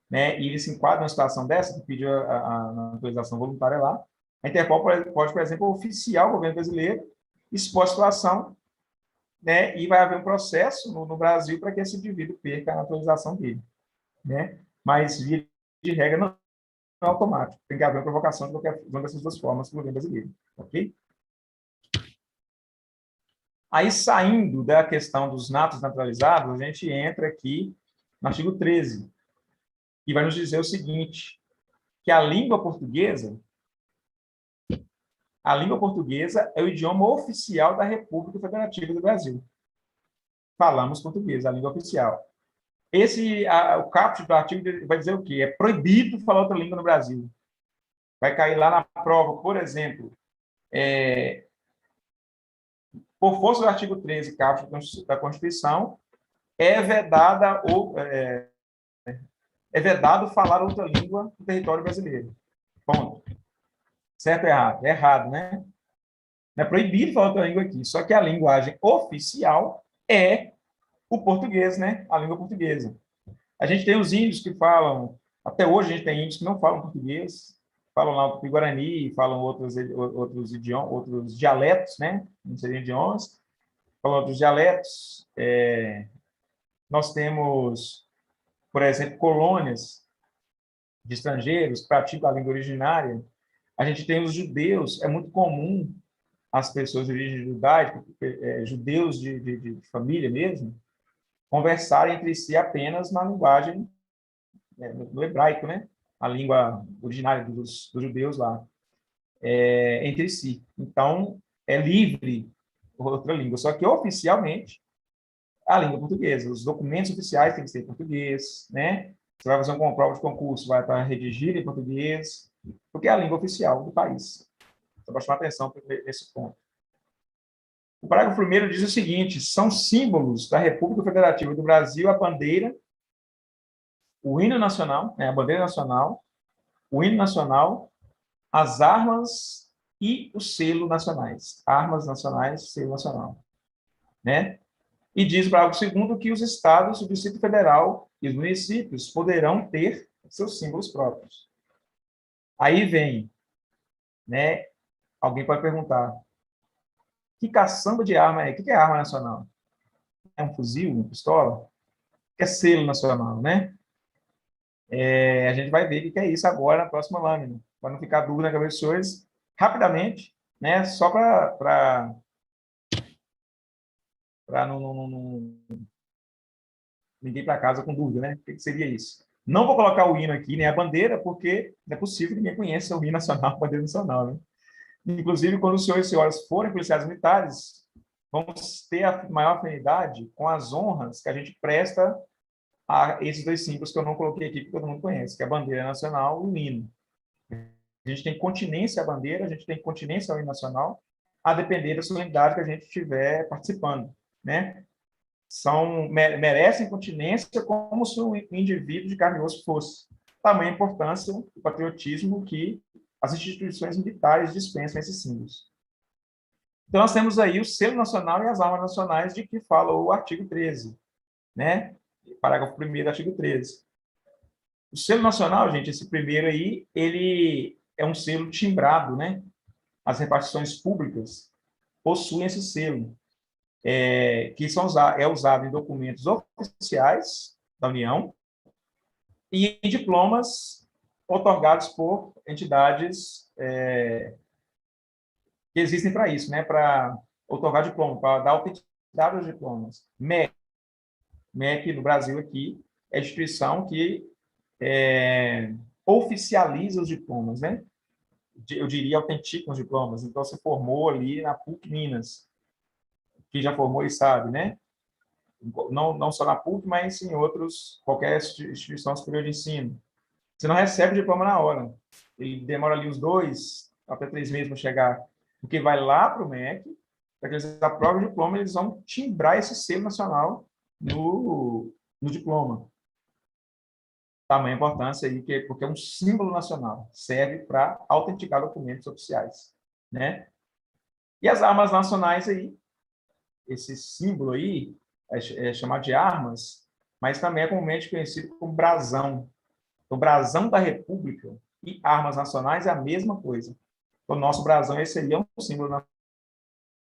né, e ele se enquadra numa situação dessa, que pediu a naturalização voluntária lá, a Interpol pode, por exemplo, oficiar o governo brasileiro, expor a situação, né, e vai haver um processo no Brasil para que esse indivíduo perca a naturalização dele, né? Mas, via de regra, não é automático. Tem que haver uma provocação de qualquer uma dessas duas formas para o governo brasileiro, ok? Aí, saindo da questão dos natos naturalizados, a gente entra aqui no artigo 13, que vai nos dizer o seguinte, que a língua portuguesa é o idioma oficial da República Federativa do Brasil. Falamos português, a língua oficial. O caput do artigo vai dizer o quê? É proibido falar outra língua no Brasil. Vai cair lá na prova, por exemplo, por força do artigo 13, caput da Constituição, é vedado falar outra língua no território brasileiro. Ponto. Certo ou errado? É errado, né? Não é proibido falar outra língua aqui, só que a linguagem oficial é o português, né? A língua portuguesa. A gente tem os índios que falam, até hoje a gente tem índios que não falam português, falam lá o Tupi-Guarani, falam outros idiomas, outros dialetos, né? Não seriam idiomas, falam outros dialetos. Nós temos, por exemplo, colônias de estrangeiros que praticam a língua originária. A gente tem os judeus, é muito comum as pessoas de origem judaica, judeus de família mesmo, conversarem entre si apenas na linguagem, no hebraico, né? A língua originária dos judeus lá, entre si. Então, é livre outra língua, só que oficialmente a língua portuguesa. Os documentos oficiais têm que ser em português, né? Você vai fazer uma prova de concurso, vai estar redigido em português, porque é a língua oficial do país. Só para chamar atenção nesse ponto. O parágrafo 1º diz o seguinte: são símbolos da República Federativa do Brasil a bandeira, o hino nacional, a bandeira nacional, o hino nacional, as armas e o selo nacionais. Armas nacionais, selo nacional. Né? E diz o parágrafo 2º que os estados, o Distrito Federal e os municípios poderão ter seus símbolos próprios. Aí vem, né? Alguém pode perguntar: que caçamba de arma é? O que é arma nacional? É um fuzil, uma pistola? O que é selo nacional, né? A gente vai ver o que é isso agora na próxima lâmina, para não ficar dúvida na cabeça dos senhores, rapidamente, né? Só para ninguém para casa com dúvida, né? O que seria isso? Não vou colocar o hino aqui, nem a bandeira, porque não é possível que ninguém conheça o hino nacional, a bandeira nacional, né? Inclusive, quando os senhores e senhoras forem policiais militares, vamos ter a maior afinidade com as honras que a gente presta a esses dois símbolos que eu não coloquei aqui, que todo mundo conhece, que é a bandeira nacional e o hino. A gente tem continência à bandeira, a gente tem continência ao hino nacional, a depender da solenidade que a gente estiver participando, né? Merecem continência como se um indivíduo de carne e osso fosse. Tamanha importância do patriotismo que as instituições militares dispensam esses símbolos. Então, nós temos aí o selo nacional e as armas nacionais, de que fala o artigo 13, né? Parágrafo 1º do artigo 13. O selo nacional, gente, esse primeiro aí, ele é um selo timbrado, né? As repartições públicas possuem esse selo, que é usado em documentos oficiais da União e em diplomas otorgados por entidades que existem para isso, né? Para otorgar diploma, para dar autenticidade aos diplomas. MEC, no Brasil aqui, é a instituição que oficializa os diplomas, né? Eu diria autentica os diplomas. Então, você formou ali na PUC Minas, que já formou e sabe, né? Não só na PUC, mas em qualquer instituição superior de ensino. Você não recebe o diploma na hora. Ele demora ali uns 2 até 3 meses para chegar, porque vai lá para o MEC, para que eles aprovem o diploma, eles vão timbrar esse selo nacional no diploma. Tamanha importância aí, porque é um símbolo nacional, serve para autenticar documentos oficiais, né? E as armas nacionais aí, esse símbolo aí é chamado de armas, mas também é comumente conhecido como brasão. O brasão da República e armas nacionais é a mesma coisa. O nosso brasão, esse aí é um símbolo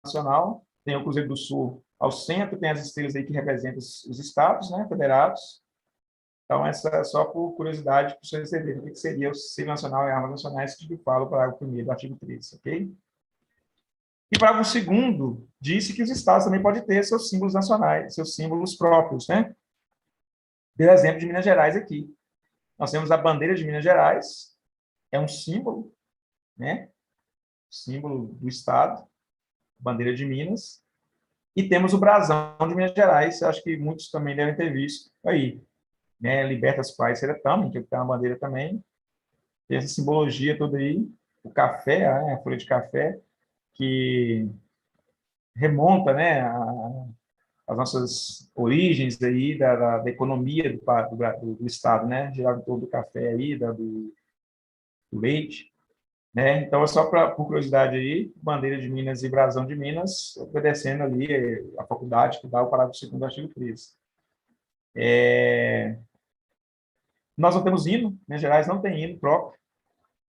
nacional, tem o Cruzeiro do Sul ao centro, tem as estrelas aí que representam os estados, né, federados. Então, essa é só por curiosidade, para vocês entenderem o que seria o selo nacional e armas nacionais, que fala o parágrafo 1º do artigo 13, ok? E o parágrafo 2º disse que os estados também podem ter seus símbolos nacionais, seus símbolos próprios, né? Deu exemplo de Minas Gerais aqui. Nós temos a bandeira de Minas Gerais, é um símbolo, né? Símbolo do estado, bandeira de Minas. E temos o brasão de Minas Gerais, acho que muitos também devem ter visto aí, né? Libertas Pais Seretama, que está na bandeira também. Tem essa simbologia toda aí, o café, né? A folha de café, que remonta, né, as nossas origens aí da economia do estado, né, geral todo do café aí, do leite, né. Então é só por curiosidade aí, bandeira de Minas e brasão de Minas, obedecendo ali a faculdade que dá o parágrafo 2º do artigo 13. Nós não temos hino, Minas Gerais não tem hino próprio,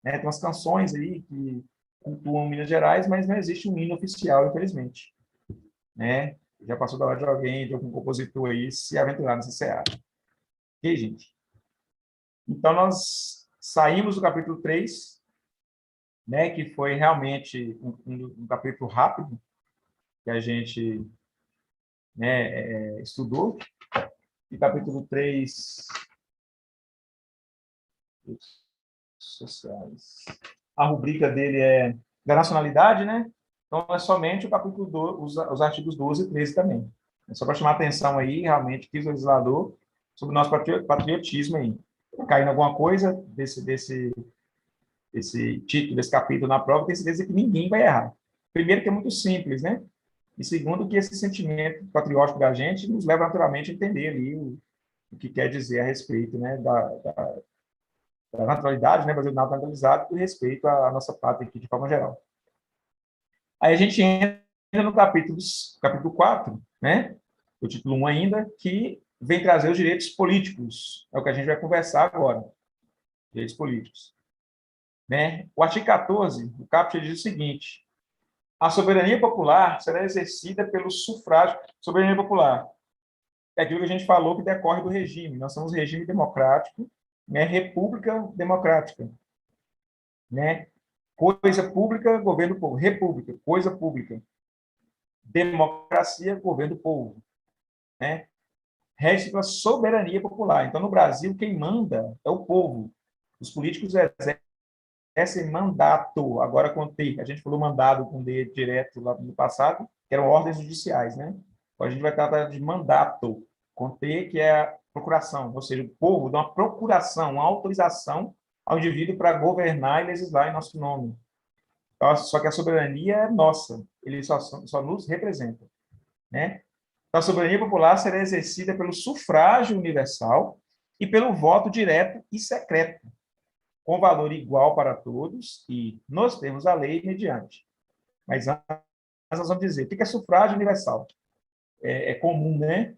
né, tem umas canções aí que cultuam Minas Gerais, mas não existe um hino oficial, infelizmente, né. Já passou da hora de alguém, de algum compositor aí, se aventurar nessa seara. Ok, gente? Então, nós saímos do capítulo 3, né, que foi realmente um capítulo rápido, que a gente, né, estudou. E capítulo 3, sociais. A rubrica dele é da nacionalidade, né? Então, é somente o capítulo 2, os artigos 12 e 13 também. É só para chamar a atenção aí, realmente, que o legislador, sobre o nosso patriotismo aí. Caindo alguma coisa desse esse título, esse capítulo na prova, tenho certeza que ninguém vai errar. Primeiro, que é muito simples, né? E segundo, que esse sentimento patriótico da gente nos leva naturalmente a entender ali o que quer dizer a respeito, né, da naturalidade, né, Brasil naturalizado, e respeito à nossa pátria aqui de forma geral. Aí a gente entra no capítulo 4, né, o título 1 ainda, que vem trazer os direitos políticos. É o que a gente vai conversar agora, direitos políticos. Né? O artigo 14, o caput diz o seguinte: a soberania popular será exercida pelo sufrágio. Soberania popular é aquilo que a gente falou que decorre do regime. Nós somos regime democrático, né? República democrática, né? Coisa pública, governo do povo. República, coisa pública. Democracia, governo do povo, né? Rege pela soberania popular. Então, no Brasil, quem manda é o povo. Os políticos exercem mandato, agora com T. A gente falou mandado com D direto lá no passado, que eram ordens judiciais, né? Agora a gente vai tratar de mandato, com T, que é a procuração, ou seja, o povo dá uma procuração, uma autorização ao indivíduo para governar e legislar em nosso nome. Só que a soberania é nossa, ele só nos representa, né? Então, a soberania popular será exercida pelo sufrágio universal e pelo voto direto e secreto, com valor igual para todos e, nos termos da lei, mediante. Mas antes nós vamos dizer, o que é sufrágio universal? É comum, né?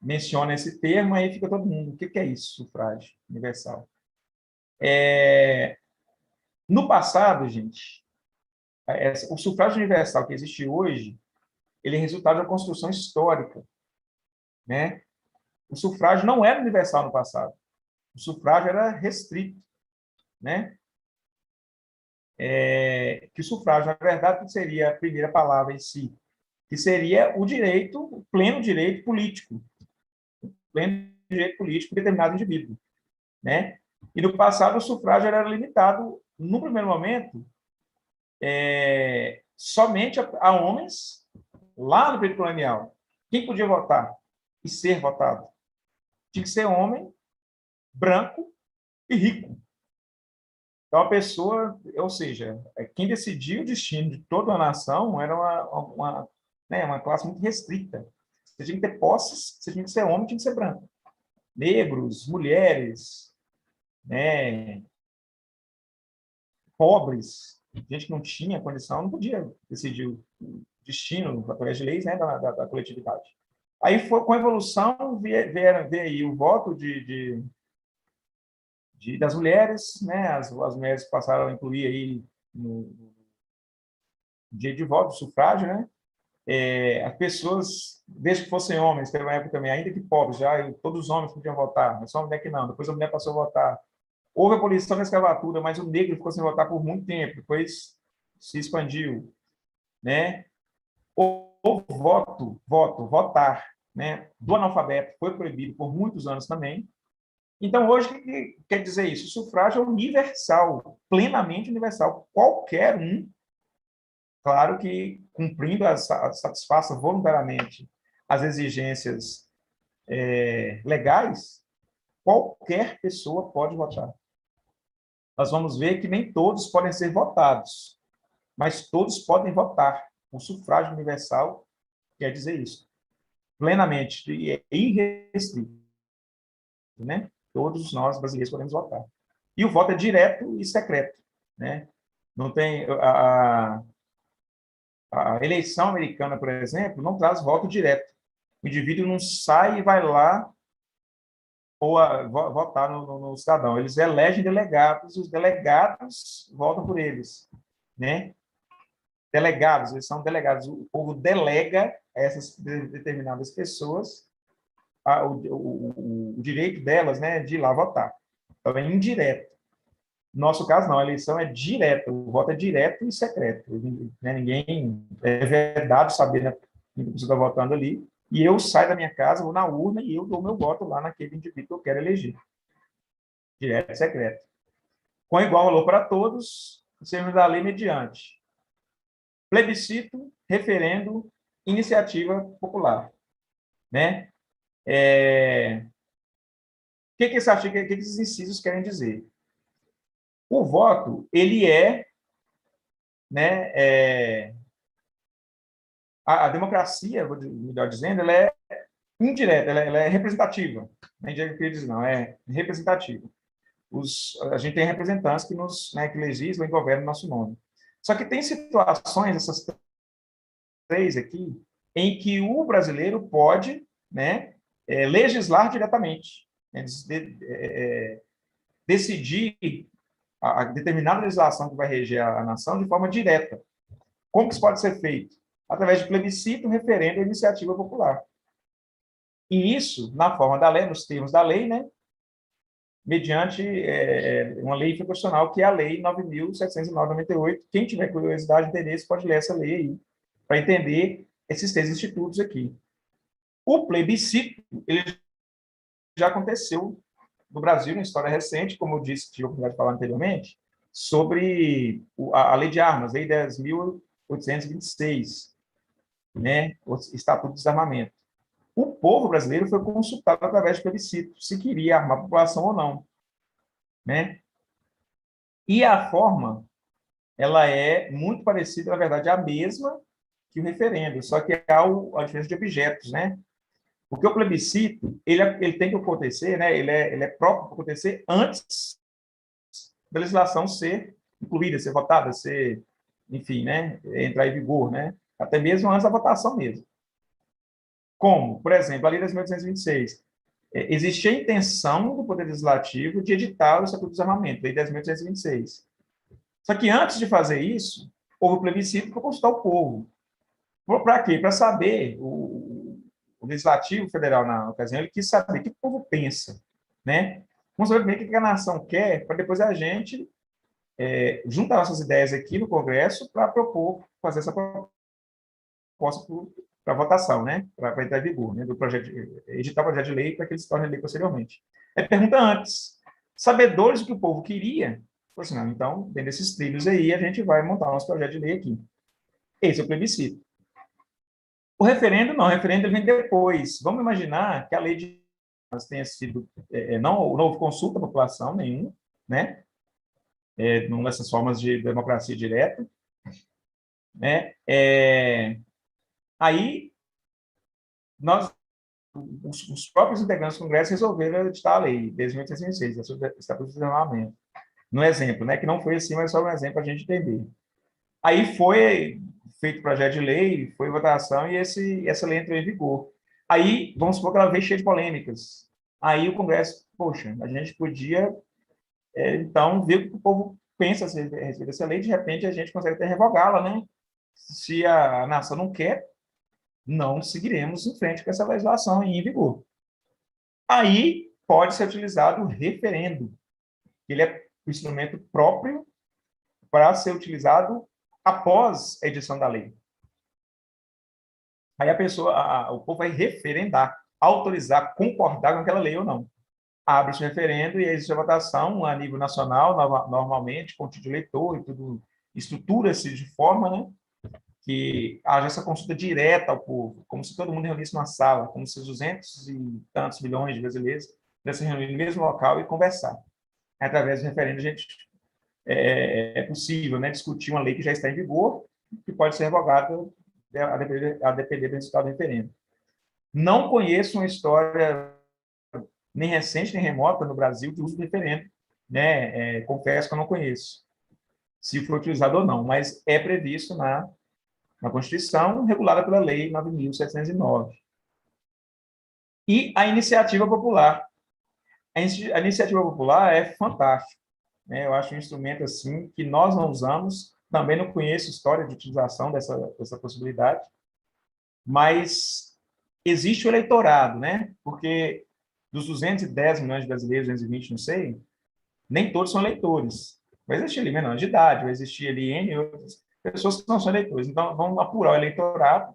Menciona esse termo, aí fica todo mundo, o que é isso, sufrágio universal? No passado, gente, o sufrágio universal que existe hoje, ele é resultado da construção histórica, né? O sufrágio não era universal no passado. O sufrágio era restrito, né? Que o sufrágio, na verdade, seria a primeira palavra em si, que seria o direito, o pleno direito político de determinado indivíduo, né? E no passado o sufrágio era limitado, no primeiro momento, somente a homens lá no período colonial. Quem podia votar e ser votado? Tinha que ser homem, branco e rico. Então, a pessoa, ou seja, quem decidia o destino de toda a nação era uma classe muito restrita. Você tinha que ter posses, você tinha que ser homem, tinha que ser branco. Negros, mulheres, né, pobres, gente que não tinha condição, não podia decidir o destino, através de leis, né, da coletividade. Aí, com a evolução, veio aí o voto das mulheres, né, as mulheres passaram a incluir aí no dia de voto, sufrágio, né? As pessoas, desde que fossem homens, teve uma época também, ainda que pobres, já todos os homens podiam votar, mas só a mulher que não. Depois a mulher passou a votar. Houve a abolição da escravatura, mas o negro ficou sem votar por muito tempo, depois se expandiu, né? O votar, né, do analfabeto foi proibido por muitos anos também. Então, hoje, o que quer dizer isso? O sufrágio é universal, plenamente universal. Qualquer um, claro que cumprindo, satisfaça voluntariamente as exigências legais, qualquer pessoa pode votar. Nós vamos ver que nem todos podem ser votados, mas todos podem votar. O sufrágio universal quer dizer isso. Plenamente, e é irrestrito, né? Todos nós, brasileiros, podemos votar. E o voto é direto e secreto, né? Não tem... A eleição americana, por exemplo, não traz voto direto. O indivíduo não sai e vai lá ou votar no cidadão. Eles elegem delegados e os delegados votam por eles, né? Delegados, eles são delegados. O povo delega a essas determinadas pessoas o direito delas, né, de ir lá votar. Então, é indireto. No nosso caso, não. A eleição é direta. O voto é direto e secreto. Né, ninguém é vedado saber, né, quem você está votando ali. E eu saio da minha casa, vou na urna e eu dou meu voto lá naquele indivíduo que eu quero eleger. Direto e secreto. Com igual valor para todos, em termos da lei mediante plebiscito, referendo, iniciativa popular, né? O que esses incisos querem dizer? O voto, ele né, a democracia, melhor dizendo, ela é indireta, ela é representativa. Nem diria que diz, não, é representativa. A gente tem representantes que né, que legislam e governam o nosso nome. Só que tem situações, essas três aqui, em que o brasileiro pode, né, legislar diretamente, né, decidir a determinada legislação que vai reger a nação de forma direta. Como que isso pode ser feito? Através de plebiscito, referendo e iniciativa popular. E isso, na forma da lei, nos termos da lei, né, mediante uma lei constitucional, que é a Lei 9.709/98. Quem tiver curiosidade e interesse pode ler essa lei aí, para entender esses três institutos aqui. O plebiscito, ele já aconteceu no Brasil, na história recente, como eu disse, tive a oportunidade de falar anteriormente, sobre a Lei de Armas, Lei 10.826, né, o Estatuto do Desarmamento. O povo brasileiro foi consultado através de plebiscito, se queria armar a população ou não, né? E a forma, ela é muito parecida, na verdade, a mesma que o referendo, só que há a diferença de objetos, né? Porque o plebiscito, ele tem que acontecer, né? Ele é próprio para acontecer antes da legislação ser incluída, ser votada, ser, enfim, né? Entrar em vigor, né? Até mesmo antes da votação mesmo. Como, por exemplo, a Lei 10.826. Existia a intenção do Poder Legislativo de editar o Estatuto do Desarmamento, Lei 10.826. Só que antes de fazer isso, houve o plebiscito para consultar o povo. Para quê? Para saber, o Legislativo Federal, na ocasião, ele quis saber o que o povo pensa, né? Vamos saber o que a nação quer, para depois a gente juntar nossas ideias aqui no Congresso para propor, fazer essa proposta para votação, né? Para entrar em vigor, né? Do projeto, editar o projeto de lei para que ele se torne lei posteriormente. Aí pergunta antes, sabedores do que o povo queria, assim, não, então, dentro desses trilhos aí, a gente vai montar o nosso projeto de lei aqui. Esse é o plebiscito. O referendo, não, o referendo vem depois. Vamos imaginar que a lei de tenha sido, não houve consulta à população nenhuma, né? Numa dessas formas de democracia direta, né? Aí, nós, os próprios integrantes do Congresso resolveram editar a lei, desde 1826, Estatuto de Desarmamento. No exemplo, né? Que não foi assim, mas só um exemplo para a gente entender. Aí foi feito o projeto de lei, foi votação e essa lei entrou em vigor. Aí, vamos supor que ela veio cheia de polêmicas. Aí o Congresso, poxa, a gente podia, então, ver o que o povo pensa a respeito dessa lei, de repente a gente consegue até revogá-la, né? Se a nação não quer, não seguiremos em frente com essa legislação em vigor. Aí pode ser utilizado o referendo. Ele é um instrumento próprio para ser utilizado após a edição da lei. Aí a pessoa, o povo vai referendar, autorizar, concordar com aquela lei ou não. Abre-se o referendo e existe a votação a nível nacional, normalmente, com título de eleitor e tudo, estrutura-se de forma, né, que haja essa consulta direta ao povo, como se todo mundo reunisse numa sala, como se 200 e tantos milhões de brasileiros pudessem reunir no mesmo local e conversar. Através do referendo, a gente é possível, né, discutir uma lei que já está em vigor, que pode ser revogada a depender do resultado do referendo. Não conheço uma história nem recente nem remota no Brasil de uso do referendo, né? Confesso que eu não conheço se foi utilizado ou não, mas é previsto na Constituição, regulada pela Lei 9.709. E a iniciativa popular. A iniciativa popular é fantástica, né? Eu acho um instrumento assim que nós não usamos, também não conheço história de utilização dessa possibilidade, mas existe o eleitorado, né? Porque dos 210 milhões de brasileiros, 220, não sei, nem todos são eleitores. Vai existir ali menores de idade, vai existir ali N outras pessoas que não são eleitores. Então, vamos apurar o eleitorado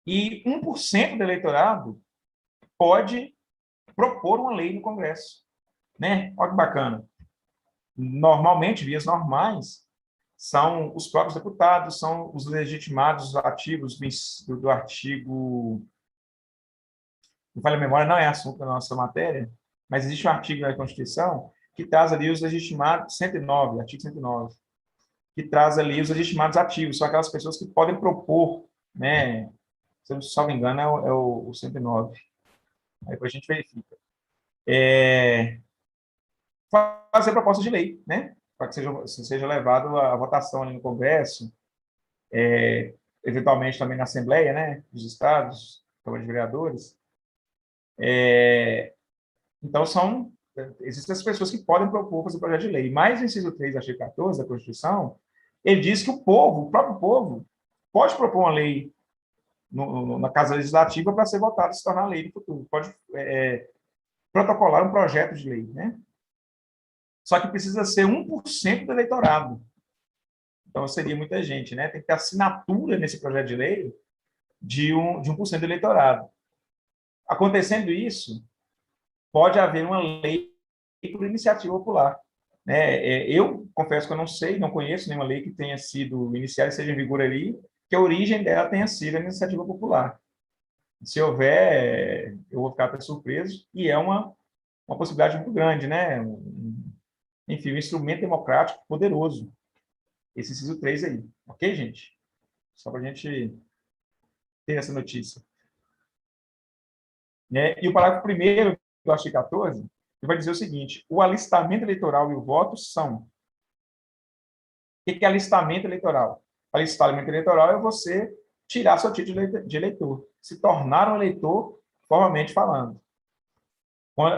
e 1% do eleitorado pode propor uma lei no Congresso, né? Olha que bacana. Normalmente, vias normais, são os próprios deputados, são os legitimados ativos do artigo, não falha a memória, não é assunto da nossa matéria, mas existe um artigo da Constituição que traz ali os legitimados, 109, artigo 109, que traz ali os legitimados ativos, são aquelas pessoas que podem propor, né, se eu não salvo engano, o 109. Aí depois a gente verifica. Fazer propostas de lei, né, para que seja levado à votação ali no Congresso, eventualmente também na Assembleia, né, dos Estados, Câmara de Vereadores. Então, existem as pessoas que podem propor fazer projeto de lei. Mas o inciso 3 do artigo 14 da Constituição, ele diz que o próprio povo, pode propor uma lei na Casa Legislativa para ser votada e se tornar lei no futuro. Pode protocolar um projeto de lei, né? Só que precisa ser 1% do eleitorado. Então, seria muita gente, né? Tem que ter assinatura nesse projeto de lei de 1% do eleitorado. Acontecendo isso, pode haver uma lei por iniciativa popular. Né? Eu confesso que eu não sei, não conheço nenhuma lei que tenha sido iniciada e seja em vigor ali, que a origem dela tenha sido a iniciativa popular. Se houver, eu vou ficar até surpreso, e é uma possibilidade muito grande, né? Enfim, um instrumento democrático poderoso. Esse inciso 3 aí. Ok, gente? Só para a gente ter essa notícia. Né? E o parágrafo 1º do artigo 14, ele vai dizer o seguinte: o alistamento eleitoral e o voto são. O que é alistamento eleitoral? Alistamento eleitoral é você tirar seu título de eleitor, se tornar um eleitor, formalmente falando.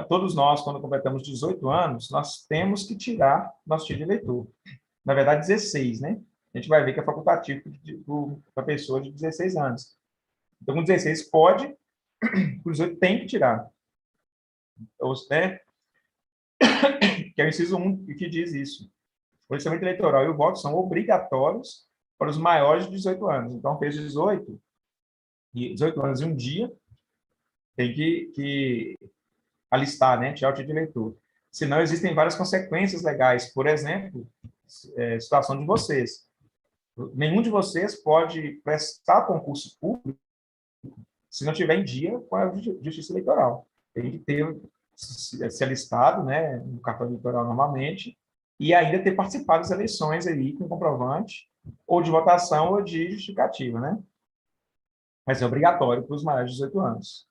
Todos nós, quando completamos 18 anos, nós temos que tirar nosso título de eleitor. Na verdade, 16, né? A gente vai ver que é facultativo para pessoa de 16 anos. Então, com 16 pode, com 18 tem que tirar. Ou, né? Que é o inciso 1 que diz isso. O alistamento eleitoral e o voto são obrigatórios para os maiores de 18 anos. Então, fez 18 anos e um dia, tem que alistar, né? Tirar o título de eleitor. Senão, existem várias consequências legais. Por exemplo, situação de vocês. Nenhum de vocês pode prestar concurso público se não tiver em dia com a justiça eleitoral. Tem que se alistado, né, no cartório eleitoral normalmente, e ainda ter participado das eleições aí com comprovante, ou de votação ou de justificativa, né? Mas é obrigatório para os maiores de 18 anos.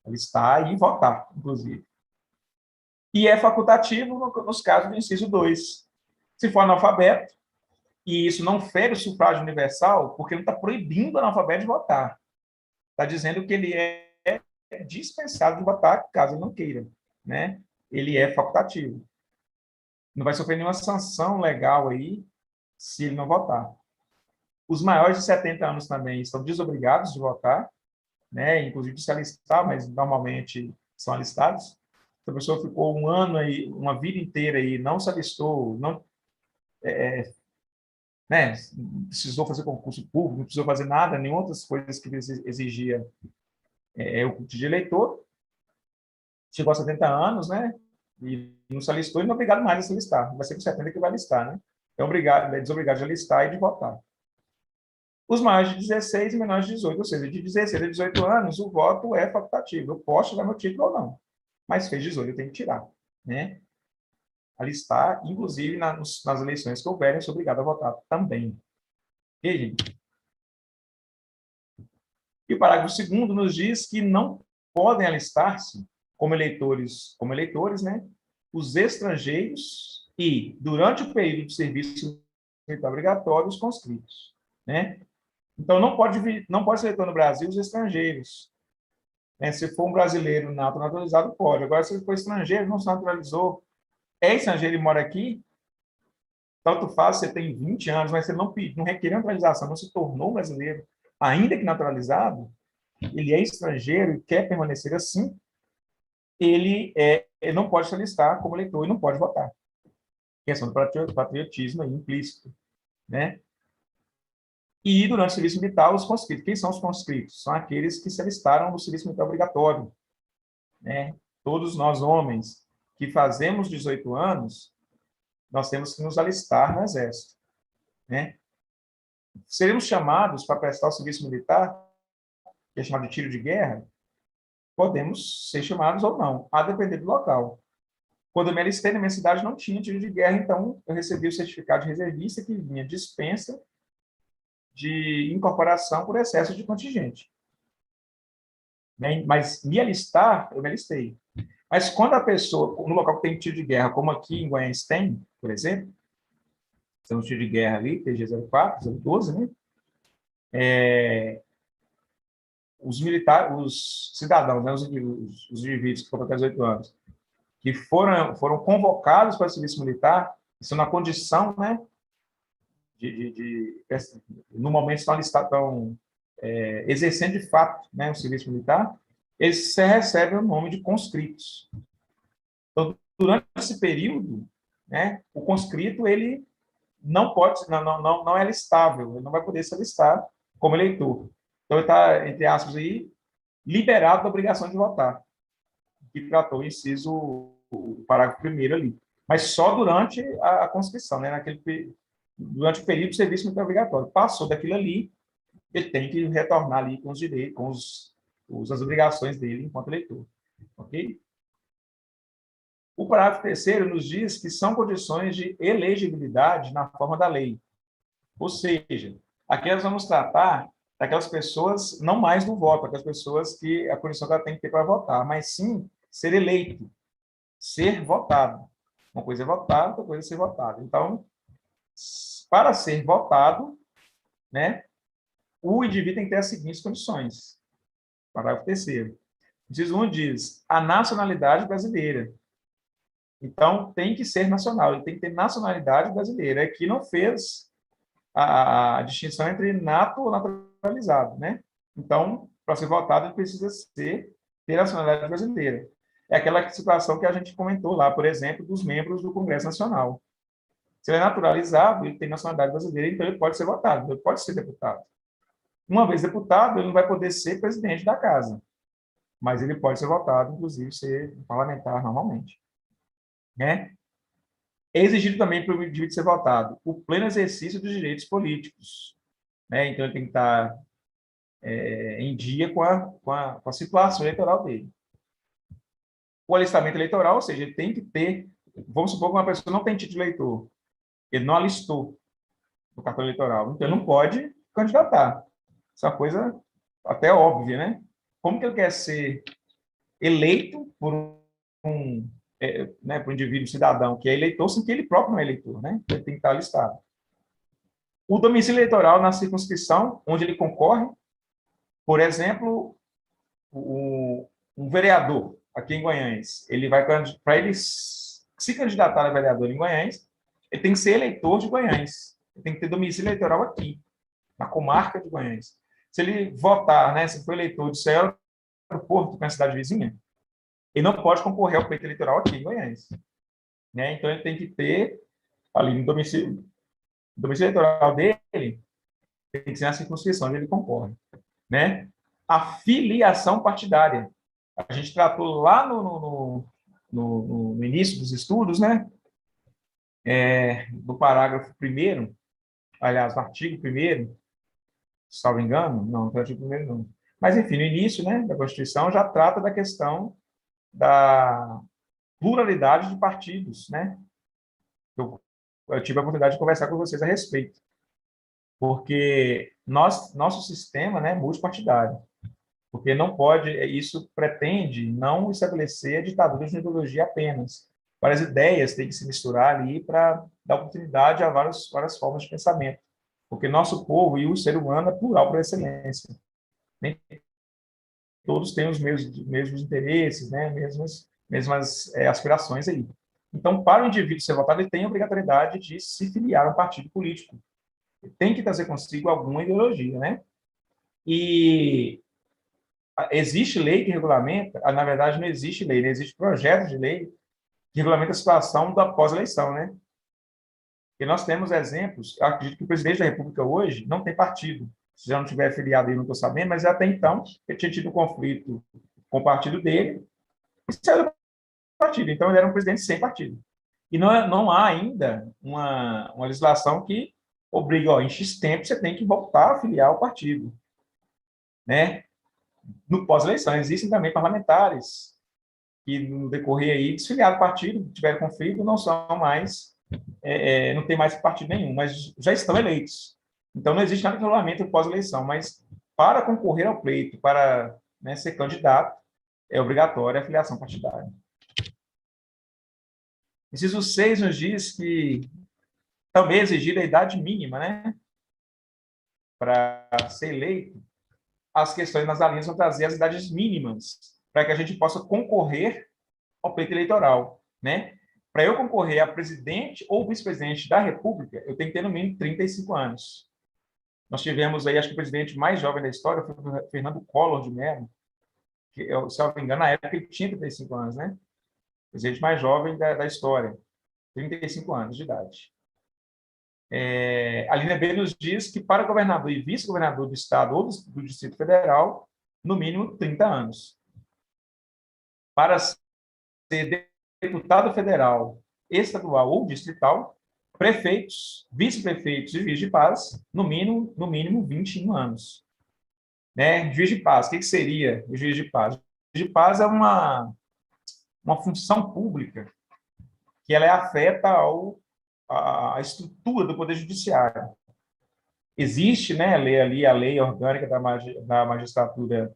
Alistar e votar, inclusive. E é facultativo nos casos do inciso 2. Se for analfabeto, e isso não fere o sufrágio universal, porque não está proibindo o analfabeto de votar. Está dizendo que ele é dispensado de votar, caso ele não queira. Né? Ele é facultativo. Não vai sofrer nenhuma sanção legal aí se ele não votar. Os maiores de 70 anos também estão desobrigados de votar, né? Inclusive de se alistar, mas normalmente são alistados. Se a pessoa ficou um ano aí, uma vida inteira aí, não se alistou, não, né? Precisou fazer concurso público, não precisou fazer nada, nem outras coisas que exigia o culto de eleitor, chegou a 70 anos, né? E não se alistou e não é obrigado mais a se alistar. Vai ser com 70 que vai alistar, né? É desobrigado de alistar e de votar. Os maiores de 16 e menores de 18, ou seja, de 16 a 18 anos, o voto é facultativo. Eu posso tirar meu título ou não. Mas fez 18, eu tenho que tirar, né? Alistar, inclusive nas eleições que houverem, eu sou obrigado a votar também. E, gente? E o parágrafo 2º nos diz que não podem alistar-se como eleitores, né, os estrangeiros e, durante o período de serviço militar obrigatório, os conscritos. Né? Então, não pode ser eleitor no Brasil os estrangeiros. Né? Se for um brasileiro naturalizado, pode. Agora, se ele for estrangeiro, não se naturalizou, é estrangeiro e mora aqui, tanto faz, você tem 20 anos, mas você não requer naturalização, não se tornou brasileiro, ainda que naturalizado, ele é estrangeiro e quer permanecer assim, ele não pode se alistar como eleitor e não pode votar. Questão do patriotismo aí, implícito. Né? E, durante o serviço militar, os conscritos. Quem são os conscritos? São aqueles que se alistaram no serviço militar obrigatório. Né? Todos nós, homens, que fazemos 18 anos, nós temos que nos alistar no Exército. Né? Seremos chamados para prestar o serviço militar, que é chamado de tiro de guerra, podemos ser chamados ou não, a depender do local. Quando eu me alistei na minha cidade, não tinha tiro de guerra, então eu recebi o certificado de reservista que vinha dispensa de incorporação por excesso de contingente. Né? Mas me alistar, eu me alistei. Mas quando a pessoa, no local que tem tiro de guerra, como aqui em Goiânia tem, por exemplo, tem um tiro de guerra ali, TG-04, 012, né? Os militares, os cidadãos, né? Os indivíduos que foram até 18 anos, que foram convocados para o serviço militar, estão na condição, né, no momento estão exercendo de fato, né, o serviço militar, eles recebem o nome de conscritos. Então, durante esse período, né, o conscrito ele não pode, não é listável, ele não vai poder ser listado como eleitor. Então, ele está, entre aspas, aí, liberado da obrigação de votar, que tratou o inciso, o parágrafo primeiro ali. Mas só durante a conscrição, né, durante o período de serviço militar obrigatório. Passou daquilo ali, ele tem que retornar ali com os direitos, as obrigações dele enquanto eleitor. Ok? O parágrafo terceiro nos diz que são condições de elegibilidade na forma da lei. Ou seja, aqui nós vamos tratar daquelas pessoas, não mais do voto, aquelas pessoas que a condição que ela tem que ter para votar, mas sim ser eleito, ser votado. Uma coisa é votar, outra coisa é ser votado. Então, para ser votado, né, o indivíduo tem que ter as seguintes condições. Parágrafo terceiro. Inciso 1 diz a nacionalidade brasileira. Então, tem que ser nacional, ele tem que ter nacionalidade brasileira. Aqui não fez a distinção entre nato ou naturalizado, né? Então, para ser votado, ele precisa ter a nacionalidade brasileira. É aquela situação que a gente comentou lá, por exemplo, dos membros do Congresso Nacional. Se ele é naturalizado, ele tem nacionalidade brasileira, então ele pode ser votado, ele pode ser deputado. Uma vez deputado, ele não vai poder ser presidente da casa, mas ele pode ser votado, inclusive ser parlamentar normalmente. Né? É exigido também para o indivíduo ser votado o pleno exercício dos direitos políticos. Né? Então, ele tem que estar em dia com a situação eleitoral dele. O alistamento eleitoral, ou seja, ele tem que ter, vamos supor que uma pessoa não tem título de eleitor, ele não alistou no cartão eleitoral, então ele não pode candidatar. Isso é uma coisa até óbvia, né? Como que ele quer ser eleito por por um indivíduo cidadão que é eleitor, sem que ele próprio não é eleitor, né? Ele tem que estar listado. O domicílio eleitoral na circunscrição onde ele concorre, por exemplo, um vereador aqui em Goiânia, ele vai para ele se candidatar a vereador em Goiânia, ele tem que ser eleitor de Goiânia, ele tem que ter domicílio eleitoral aqui, na comarca de Goiânia. Se ele votar, né, se for eleitor de Serra do Porto, que é uma cidade vizinha, ele não pode concorrer ao pleito eleitoral aqui em Goiânia. Né? Então, ele tem que ter, ali no domicílio eleitoral dele, tem que ser na circunscrição onde ele concorre. Né? A filiação partidária. A gente tratou lá no início dos estudos, né? Do parágrafo 1º, aliás, do artigo 1º, se salvo engano, não é o artigo 1º, não. Mas, enfim, no início, né, da Constituição já trata da questão da pluralidade de partidos, né? Eu tive a oportunidade de conversar com vocês a respeito, porque nosso sistema, né, é multipartidário, porque não pode, isso pretende não estabelecer a ditadura de ideologia apenas. Várias ideias têm que se misturar ali para dar oportunidade a várias formas de pensamento, porque nosso povo e o ser humano é plural por excelência. Nem todos têm os mesmos interesses, né, mesmas aspirações aí. Então, para o indivíduo ser votado, ele tem a obrigatoriedade de se filiar a um partido político. Ele tem que trazer consigo alguma ideologia, né? E existe lei que regulamenta, na verdade não existe lei, né? Existe projeto de lei que regulamenta a situação da pós-eleição, né? E nós temos exemplos, acredito que o presidente da República hoje não tem partido, se já não tiver filiado aí, não estou sabendo, mas até então ele tinha tido um conflito com o partido dele e saiu do partido, então ele era um presidente sem partido. E não há ainda uma legislação que obriga, em X tempo você tem que voltar a filiar ao partido, né? No pós-eleição, existem também parlamentares que no decorrer aí desfiliaram do partido, tiveram conflito, não são mais, não tem mais partido nenhum, mas já estão eleitos. Então, não existe nada de regulamento pós-eleição, mas para concorrer ao pleito, para, né, ser candidato, é obrigatória a filiação partidária. Inciso 6 nos diz que também é exigida a idade mínima, né, para ser eleito. As questões nas alíneas vão trazer as idades mínimas para que a gente possa concorrer ao pleito eleitoral, né? Para eu concorrer a presidente ou vice-presidente da República, eu tenho que ter no mínimo 35 anos. Nós tivemos aí, acho que o presidente mais jovem da história foi o Fernando Collor de Mello, que, se eu não me engano, na época ele tinha 35 anos, né? O presidente mais jovem da história, 35 anos de idade. A linha B nos diz que para governador e vice-governador do Estado ou do Distrito Federal, no mínimo 30 anos. Para ser deputado federal, estadual ou distrital, prefeitos, vice-prefeitos e juiz de paz, no mínimo 21 anos. Né? Juiz de paz, o que seria o juiz de paz? O juiz de paz é uma função pública que ela afeta a estrutura do Poder Judiciário. Existe, né, a lei orgânica da magistratura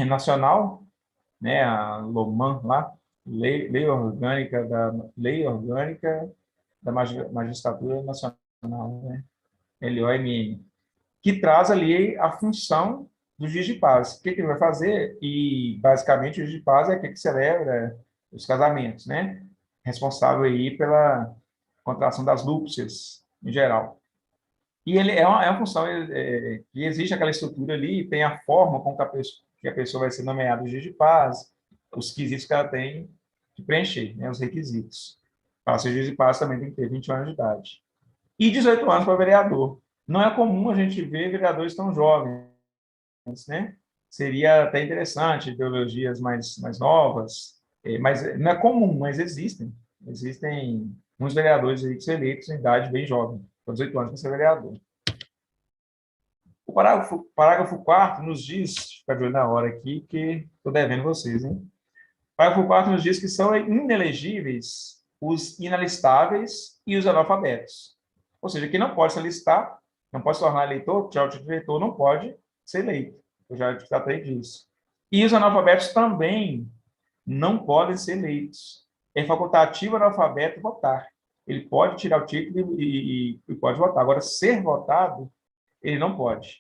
nacional, né, a LOMAN lá, lei orgânica da magistratura nacional, né, LOMN, que traz ali a função do juiz de paz. O que ele vai fazer? E, basicamente, o juiz de paz é aquele que celebra os casamentos, né? Responsável aí pela contratação das núpcias, em geral. E ele é uma função que existe aquela estrutura ali, tem a forma com que a pessoa vai ser nomeada juiz de paz, os quesitos que ela tem que preencher, né, os requisitos. Para ser juiz de paz também tem que ter 21 anos de idade. E 18 anos para vereador. Não é comum a gente ver vereadores tão jovens, né? Seria até interessante, ideologias mais novas, mas não é comum, mas existem. Existem muitos vereadores aí que são eleitos em idade bem jovem, com 18 anos para ser vereador. O parágrafo 4º nos diz, fica de olho na hora aqui, que estou devendo vocês, hein? O parágrafo 4º nos diz que são inelegíveis os inalistáveis e os analfabetos. Ou seja, quem não pode se alistar, não pode se tornar eleitor, tirar o título de eleitor, não pode ser eleito. Eu já tratei disso. E os analfabetos também não podem ser eleitos. É facultativo o analfabeto votar. Ele pode tirar o título e pode votar. Agora, ser votado, ele não pode,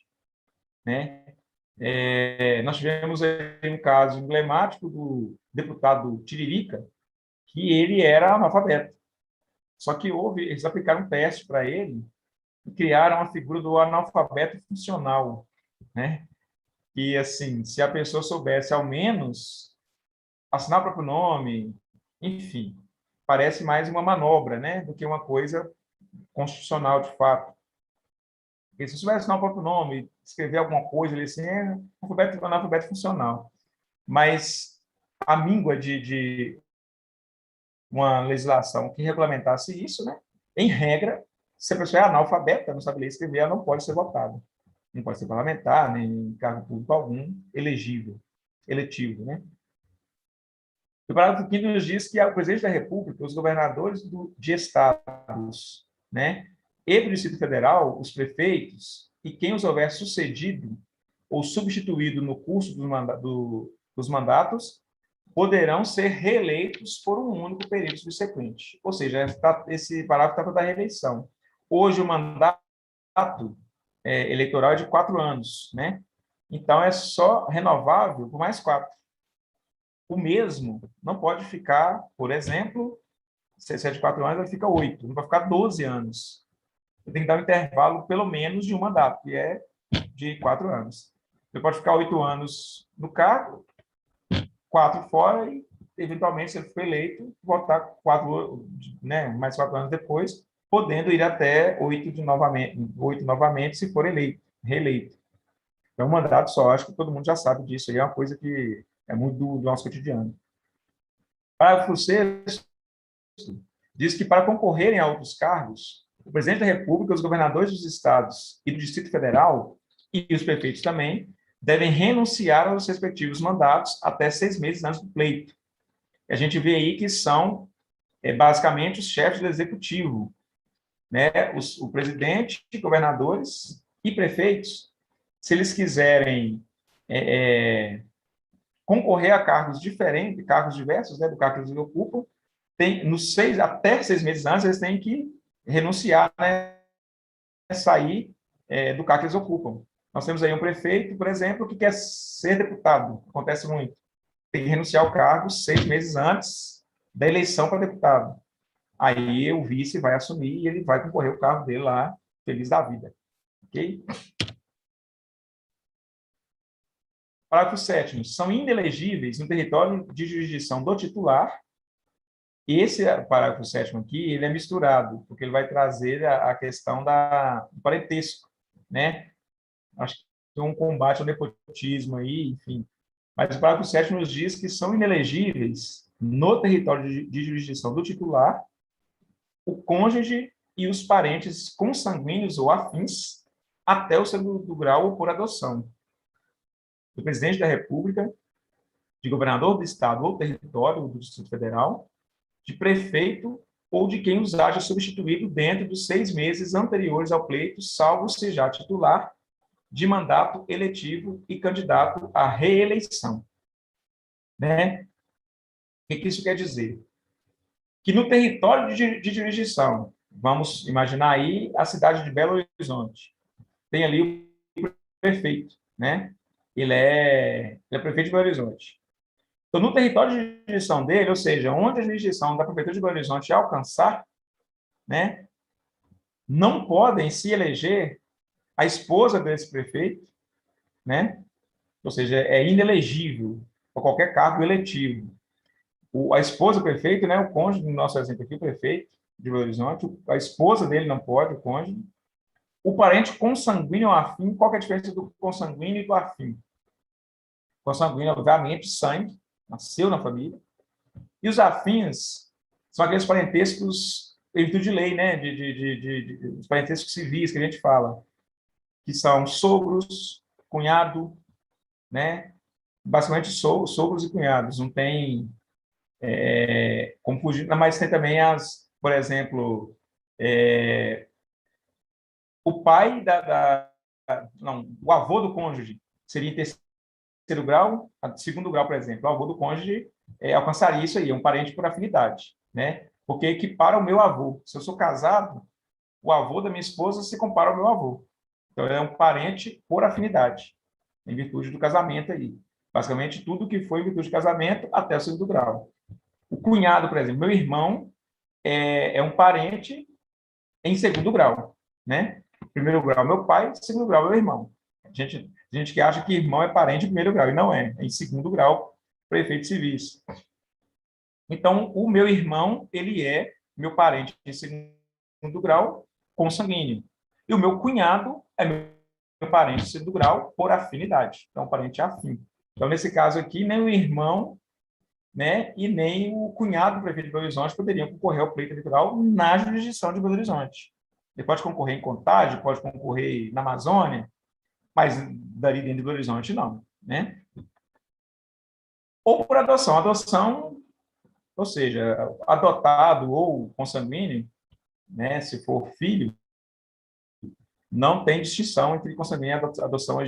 né? Nós tivemos um caso emblemático do deputado Tiririca, que ele era analfabeto. Só que eles aplicaram um teste para ele e criaram a figura do analfabeto funcional, né? E, assim, se a pessoa soubesse, ao menos, assinar o próprio nome, enfim, parece mais uma manobra, né, do que uma coisa constitucional, de fato. Porque se souber assinar o próprio nome, escrever alguma coisa ali assim, é analfabeto funcional. Mas a míngua de uma legislação que regulamentasse isso, né, em regra, se a pessoa é analfabeta, não sabe ler e escrever, ela não pode ser votada. Não pode ser parlamentar, nem cargo público algum eletivo, né? O parágrafo 5º nos diz que o presidente da República, os governadores de estados, né, e do Distrito Federal, os prefeitos, e quem os houver sucedido ou substituído no curso dos mandatos, poderão ser reeleitos por um único período subsequente. Ou seja, esse parágrafo trata da reeleição. Hoje, o mandato eleitoral é de 4 anos, né? Então, é só renovável por mais 4. O mesmo não pode ficar, por exemplo, se é de 4 anos, ele fica 8, não vai ficar 12 anos. Tem que dar um intervalo, pelo menos, de um mandato, que é de 4 anos. Você pode ficar 8 anos no cargo, 4 fora, e, eventualmente, se ele for eleito, votar 4, né, mais 4 anos depois, podendo ir até 8 novamente, se for reeleito. É um mandato só, acho que todo mundo já sabe disso, aí é uma coisa que é muito do nosso cotidiano. Parágrafo 6 diz que para concorrerem a outros cargos, o presidente da República, os governadores dos estados e do Distrito Federal, e os prefeitos também, devem renunciar aos respectivos mandatos até 6 meses antes do pleito. A gente vê aí que são, basicamente, os chefes do executivo, né? O presidente, governadores e prefeitos, se eles quiserem concorrer a cargos diferentes, cargos diversos, né, do cargo que eles ocupam, até 6 meses antes, eles têm que renunciar, né, sair do cargo que eles ocupam. Nós temos aí um prefeito, por exemplo, que quer ser deputado, acontece muito. Tem que renunciar ao cargo 6 meses antes da eleição para deputado. Aí o vice vai assumir e ele vai concorrer ao cargo dele lá, feliz da vida. Ok? Parágrafo 7º. São inelegíveis no território de jurisdição do titular. Esse parágrafo 7º aqui, ele é misturado, porque ele vai trazer a questão do parentesco, né? Acho que tem um combate ao nepotismo aí, enfim. Mas o parágrafo 7º nos diz que são inelegíveis no território de jurisdição do titular o cônjuge e os parentes consanguíneos ou afins até o segundo grau ou por adoção do presidente da República, de governador do estado ou território do Distrito Federal, de prefeito ou de quem os haja substituído dentro dos 6 meses anteriores ao pleito, salvo se já titular de mandato eletivo e candidato à reeleição. Né? O que isso quer dizer? Que no território de jurisdição, vamos imaginar aí a cidade de Belo Horizonte, tem ali o prefeito, né? Ele é prefeito de Belo Horizonte. Então, no território de jurisdição dele, ou seja, onde a jurisdição da Prefeitura de Belo Horizonte alcançar, né, não podem se eleger a esposa desse prefeito, né? Ou seja, é inelegível para qualquer cargo eletivo. A esposa do prefeito, né, o cônjuge, no nosso exemplo aqui, o prefeito de Belo Horizonte, a esposa dele não pode, o cônjuge. O parente consanguíneo ou afim, qual que é a diferença do consanguíneo e do afim? Consanguíneo, obviamente, sangue, nasceu na família. E os afins são aqueles parentescos em virtude de lei, né? Os parentescos civis que a gente fala, que são sogros, cunhado, né? Basicamente sogros e cunhados. Não tem como fugir, mas tem também por exemplo, o pai não, o avô do cônjuge seria em terceiro grau, segundo grau, por exemplo, o avô do cônjuge alcançaria isso aí, é um parente por afinidade, né? Porque equipara o meu avô. Se eu sou casado, o avô da minha esposa se compara ao meu avô. Então, ele é um parente por afinidade, em virtude do casamento aí. Basicamente, tudo que foi em virtude do casamento até o segundo grau. O cunhado, por exemplo, meu irmão é um parente em segundo grau, né? Primeiro grau, meu pai, segundo grau, meu irmão. A gente que acha que irmão é parente em primeiro grau, e não é. É em segundo grau, prefeito civis. Então, o meu irmão, ele é meu parente em segundo grau, consanguíneo. E o meu cunhado é meu parente em segundo grau, por afinidade. Então, parente afim. Então, nesse caso aqui, nem o irmão, né, e nem o cunhado do prefeito de Belo Horizonte poderiam concorrer ao pleito eleitoral na jurisdição de Belo Horizonte. Ele pode concorrer em Contagem, pode concorrer na Amazônia, mas dali dentro de Belo Horizonte não, né? Ou por adoção. Adoção, ou seja, adotado ou consanguíneo, né, se for filho, não tem distinção entre consanguíneo e adoção. A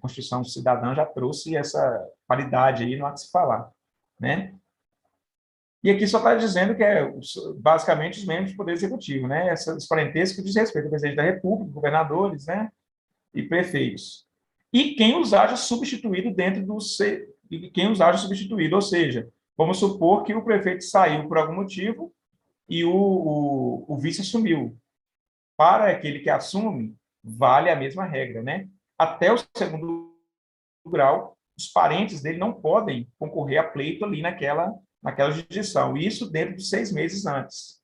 Constituição Cidadã já trouxe essa paridade aí, não há que se falar, né? E aqui só está dizendo que basicamente os membros do Poder Executivo, né? Esses parentescos diz respeito ao presidente da República, governadores, né? E prefeitos. E quem os haja substituído dentro do quem os haja substituído, ou seja, vamos supor que o prefeito saiu por algum motivo e o vice assumiu. Para aquele que assume, vale a mesma regra, né? Até o segundo grau, os parentes dele não podem concorrer a pleito ali naquela jurisdição. Isso dentro de 6 meses antes,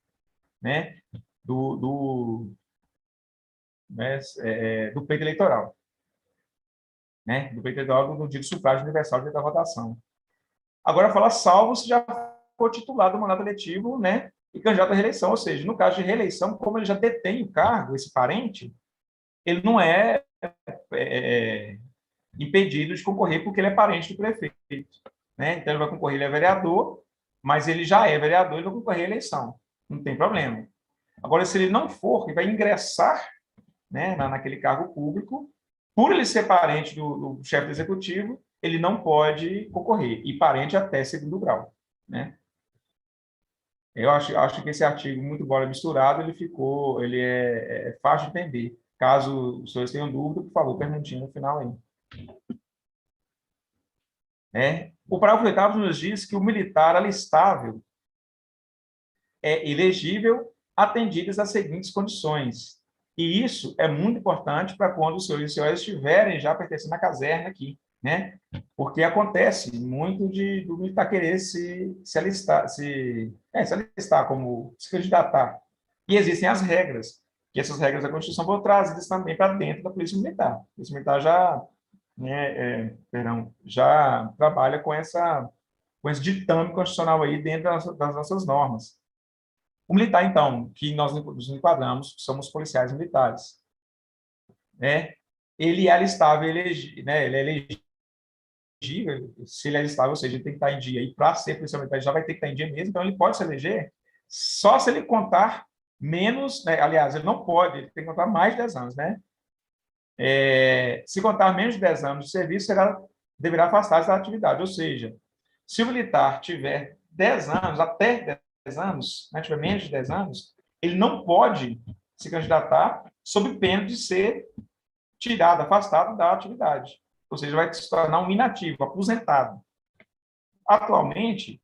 né? Do pleito eleitoral, né? Do pleito eleitoral do dia do sufrágio universal da votação. Agora, fala salvo se já for titular do mandato eletivo, né? E candidato à reeleição. Ou seja, no caso de reeleição, como ele já detém o cargo, esse parente, ele não é impedido de concorrer porque ele é parente do prefeito, né? Então, ele vai concorrer, ele é vereador, mas ele já é vereador e vai concorrer à eleição. Não tem problema. Agora, se ele não for, ele vai ingressar, né, naquele cargo público, por ele ser parente do chefe do executivo, ele não pode concorrer, e parente até segundo grau, né? Eu acho que esse artigo, muito embora misturado, ele é fácil de entender. Caso os senhores tenham dúvida, por favor, perguntinha no final aí. O parágrafo 8º nos diz que o militar alistável é elegível atendidas as seguintes condições. E isso é muito importante para quando os senhores e senhoras estiverem já pertencendo à caserna aqui, né? Porque acontece muito do militar querer se alistar, se alistar como se candidatar. E existem as regras, que essas regras da Constituição foram trazidas também para dentro da Polícia Militar. A Polícia Militar já, né, já trabalha com esse ditame constitucional aí dentro das nossas normas. O militar, então, que nós nos enquadramos, somos policiais militares, né? Ele é alistável, né? Ele é elegível, se ele é alistável, ou seja, ele tem que estar em dia. E para ser policial militar, ele já vai ter que estar em dia mesmo, então ele pode se eleger só se ele contar menos, né? Aliás, ele não pode, ele tem que contar mais de 10 anos, né? Se contar menos de 10 anos de serviço, deverá afastar-se da atividade. Ou seja, se o militar tiver 10 anos, até 10 anos, né, tiver menos de 10 anos, ele não pode se candidatar sob pena de ser tirado, afastado da atividade. Ou seja, vai se tornar um inativo, aposentado. Atualmente,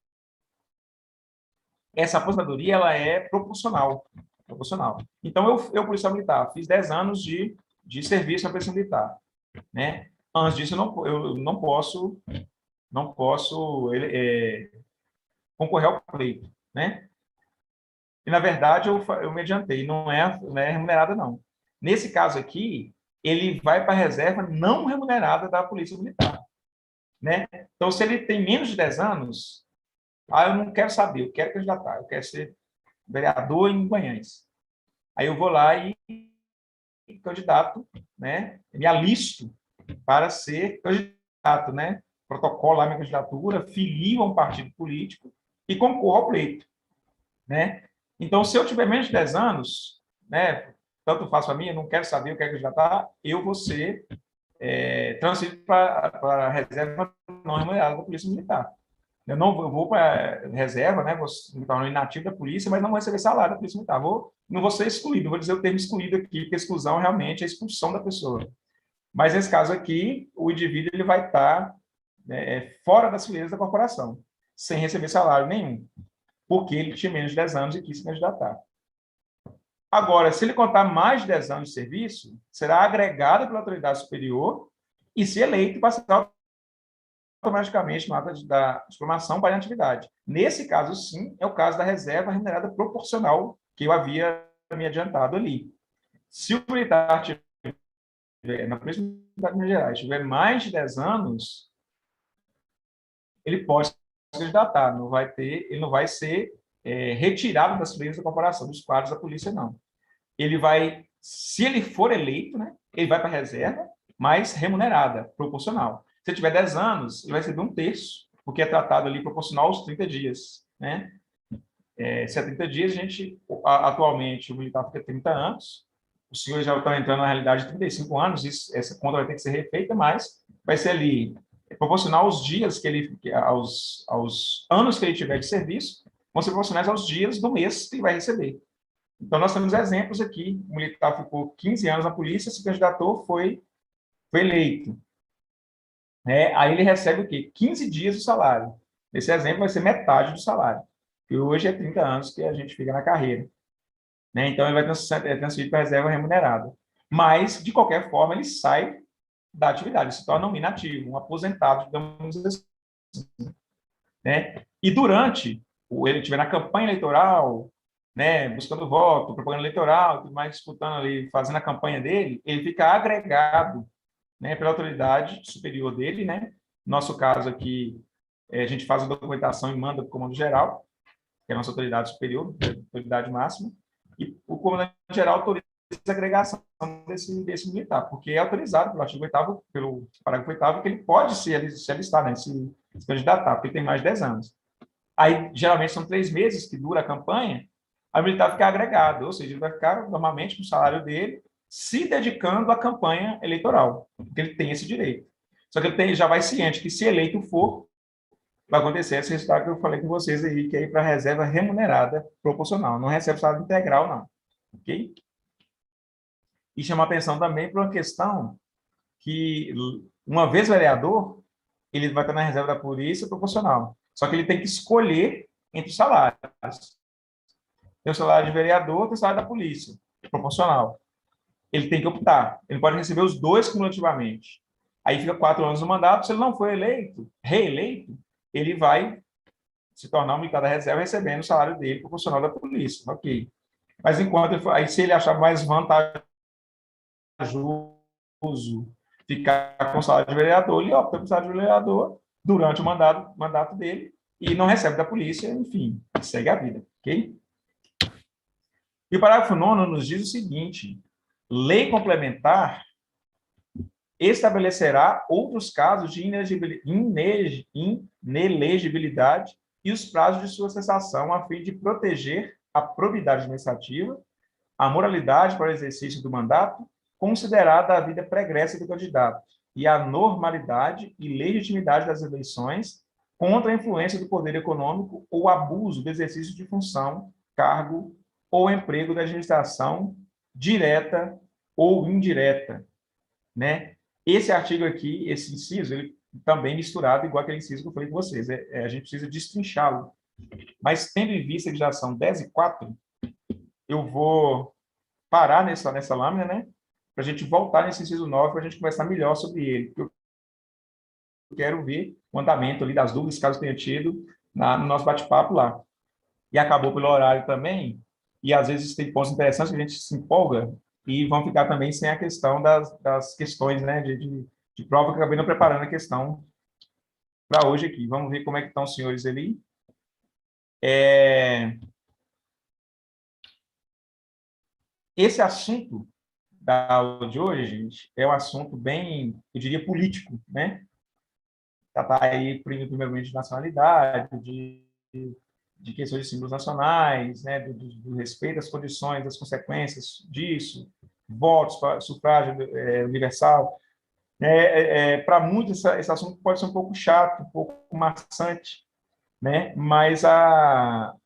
essa aposentadoria ela é proporcional. Então, eu policial militar, fiz 10 anos de serviço na Polícia Militar, né? Antes disso, eu não posso concorrer ao pleito, né? E, na verdade, eu me adiantei, não é remunerada, não. Nesse caso aqui, ele vai para a reserva não remunerada da Polícia Militar, né? Então, se ele tem menos de 10 anos, eu não quero saber, eu quero candidatar, eu quero ser vereador em Guanhães. Aí eu vou lá e candidato, né? Me alisto para ser candidato, né? Protocolo lá minha candidatura, filio a um partido político e concorro ao pleito, né? Então, se eu tiver menos de 10 anos, né? Tanto faço a mim, eu não quero saber, eu quero candidatar, eu vou ser transferido para a reserva não remunerada da Polícia Militar. Eu vou para reserva, né? Vou me tornar inativo da polícia, mas não vou receber salário da polícia militar. Não vou ser excluído, não vou dizer o termo excluído aqui, porque exclusão realmente é a expulsão da pessoa. Mas nesse caso aqui, o indivíduo ele vai estar fora das fileiras da corporação, sem receber salário nenhum, porque ele tinha menos de 10 anos e quis se candidatar. Agora, se ele contar mais de 10 anos de serviço, será agregado pela autoridade superior e, se eleito, passará automaticamente na ata da exclamação para a atividade. Nesse caso, sim, é o caso da reserva remunerada proporcional que eu havia me adiantado ali. Se o militar tiver, na Polícia Militar de Minas Gerais, tiver mais de 10 anos, ele pode se candidatar, ele não vai ser retirado das fileiras da corporação, dos quadros da polícia, não. Ele vai, se ele for eleito, né, ele vai para a reserva, mas remunerada, proporcional. Se ele tiver 10 anos, ele vai receber um terço, porque é tratado ali proporcional aos 30 dias, né? Se é 30 dias, atualmente, o militar fica 30 anos, os senhores já estão entrando na realidade de 35 anos, essa conta vai ter que ser refeita, mas vai ser ali proporcional aos dias aos anos que ele tiver de serviço, vão ser proporcionais aos dias do mês que ele vai receber. Então, nós temos exemplos aqui. O militar ficou 15 anos na polícia, se candidatou, foi eleito. Aí ele recebe o quê? 15 dias do salário. Esse exemplo vai ser metade do salário, que hoje é 30 anos que a gente fica na carreira. Então, ele vai transferir para a reserva remunerada. Mas, de qualquer forma, ele sai da atividade, se torna um inativo, um aposentado, digamos assim. E durante, ele estiver na campanha eleitoral, né, buscando voto, propaganda eleitoral, tudo mais, disputando ali, fazendo a campanha dele, ele fica agregado, né, pela autoridade superior dele, né? Nosso caso aqui, a gente faz a documentação e manda para o comando geral, que é a nossa autoridade superior, autoridade máxima, e o comandante geral autoriza a agregação desse militar, porque é autorizado pelo artigo 8º, pelo parágrafo 8º, que ele pode se alistar, né, se candidatar, porque ele tem mais de 10 anos. Aí, geralmente, são 3 meses que dura a campanha, aí o militar fica agregado, ou seja, ele vai ficar, normalmente, com o salário dele, se dedicando à campanha eleitoral, porque ele tem esse direito. Só que ele já vai ciente que, se eleito for, vai acontecer esse resultado que eu falei com vocês aí, que é ir para a reserva remunerada proporcional. Não recebe salário integral, não. Ok? E chamar atenção também para uma questão que, uma vez vereador, ele vai estar na reserva da polícia proporcional. Só que ele tem que escolher entre os salários. Tem o salário de vereador, tem o salário da polícia, proporcional. Ele tem que optar. Ele pode receber os dois cumulativamente. Aí fica 4 anos no mandato. Se ele não for eleito, reeleito, ele vai se tornar um militar da reserva recebendo o salário dele proporcional da polícia. Ok. Mas enquanto ele for, aí, se ele achar mais vantajoso ficar com o salário de vereador, ele opta pelo salário de vereador durante o mandato dele e não recebe da polícia, enfim, segue a vida, ok? E o parágrafo 9º nos diz o seguinte: lei complementar estabelecerá outros casos de inelegibilidade e os prazos de sua cessação, a fim de proteger a probidade administrativa, a moralidade para o exercício do mandato, considerada a vida pregressa do candidato, e a normalidade e legitimidade das eleições contra a influência do poder econômico ou abuso do exercício de função, cargo ou emprego da administração direta ou indireta, né? Esse artigo aqui, esse inciso, ele também misturado, igual aquele inciso que eu falei com vocês, a gente precisa destrinchá-lo. Mas, tendo em vista que já são 10h04, eu vou parar nessa lâmina, né? Para a gente voltar nesse inciso 9, para a gente conversar melhor sobre ele. Eu quero ver o andamento ali das dúvidas, caso tenha tido, no nosso bate-papo lá. E acabou pelo horário também, e às vezes tem pontos interessantes que a gente se empolga e vão ficar também sem a questão das questões, né, de prova, que eu acabei não preparando a questão para hoje aqui. Vamos ver como é que estão os senhores ali. Esse assunto da aula de hoje, gente, é um assunto bem, eu diria, político, né? Tratar aí, primeiramente, de nacionalidade, de questões de símbolos nacionais, né, do respeito às condições, das consequências disso, votos, sufrágio universal. Para muitos, esse assunto pode ser um pouco chato, um pouco maçante, né? Mas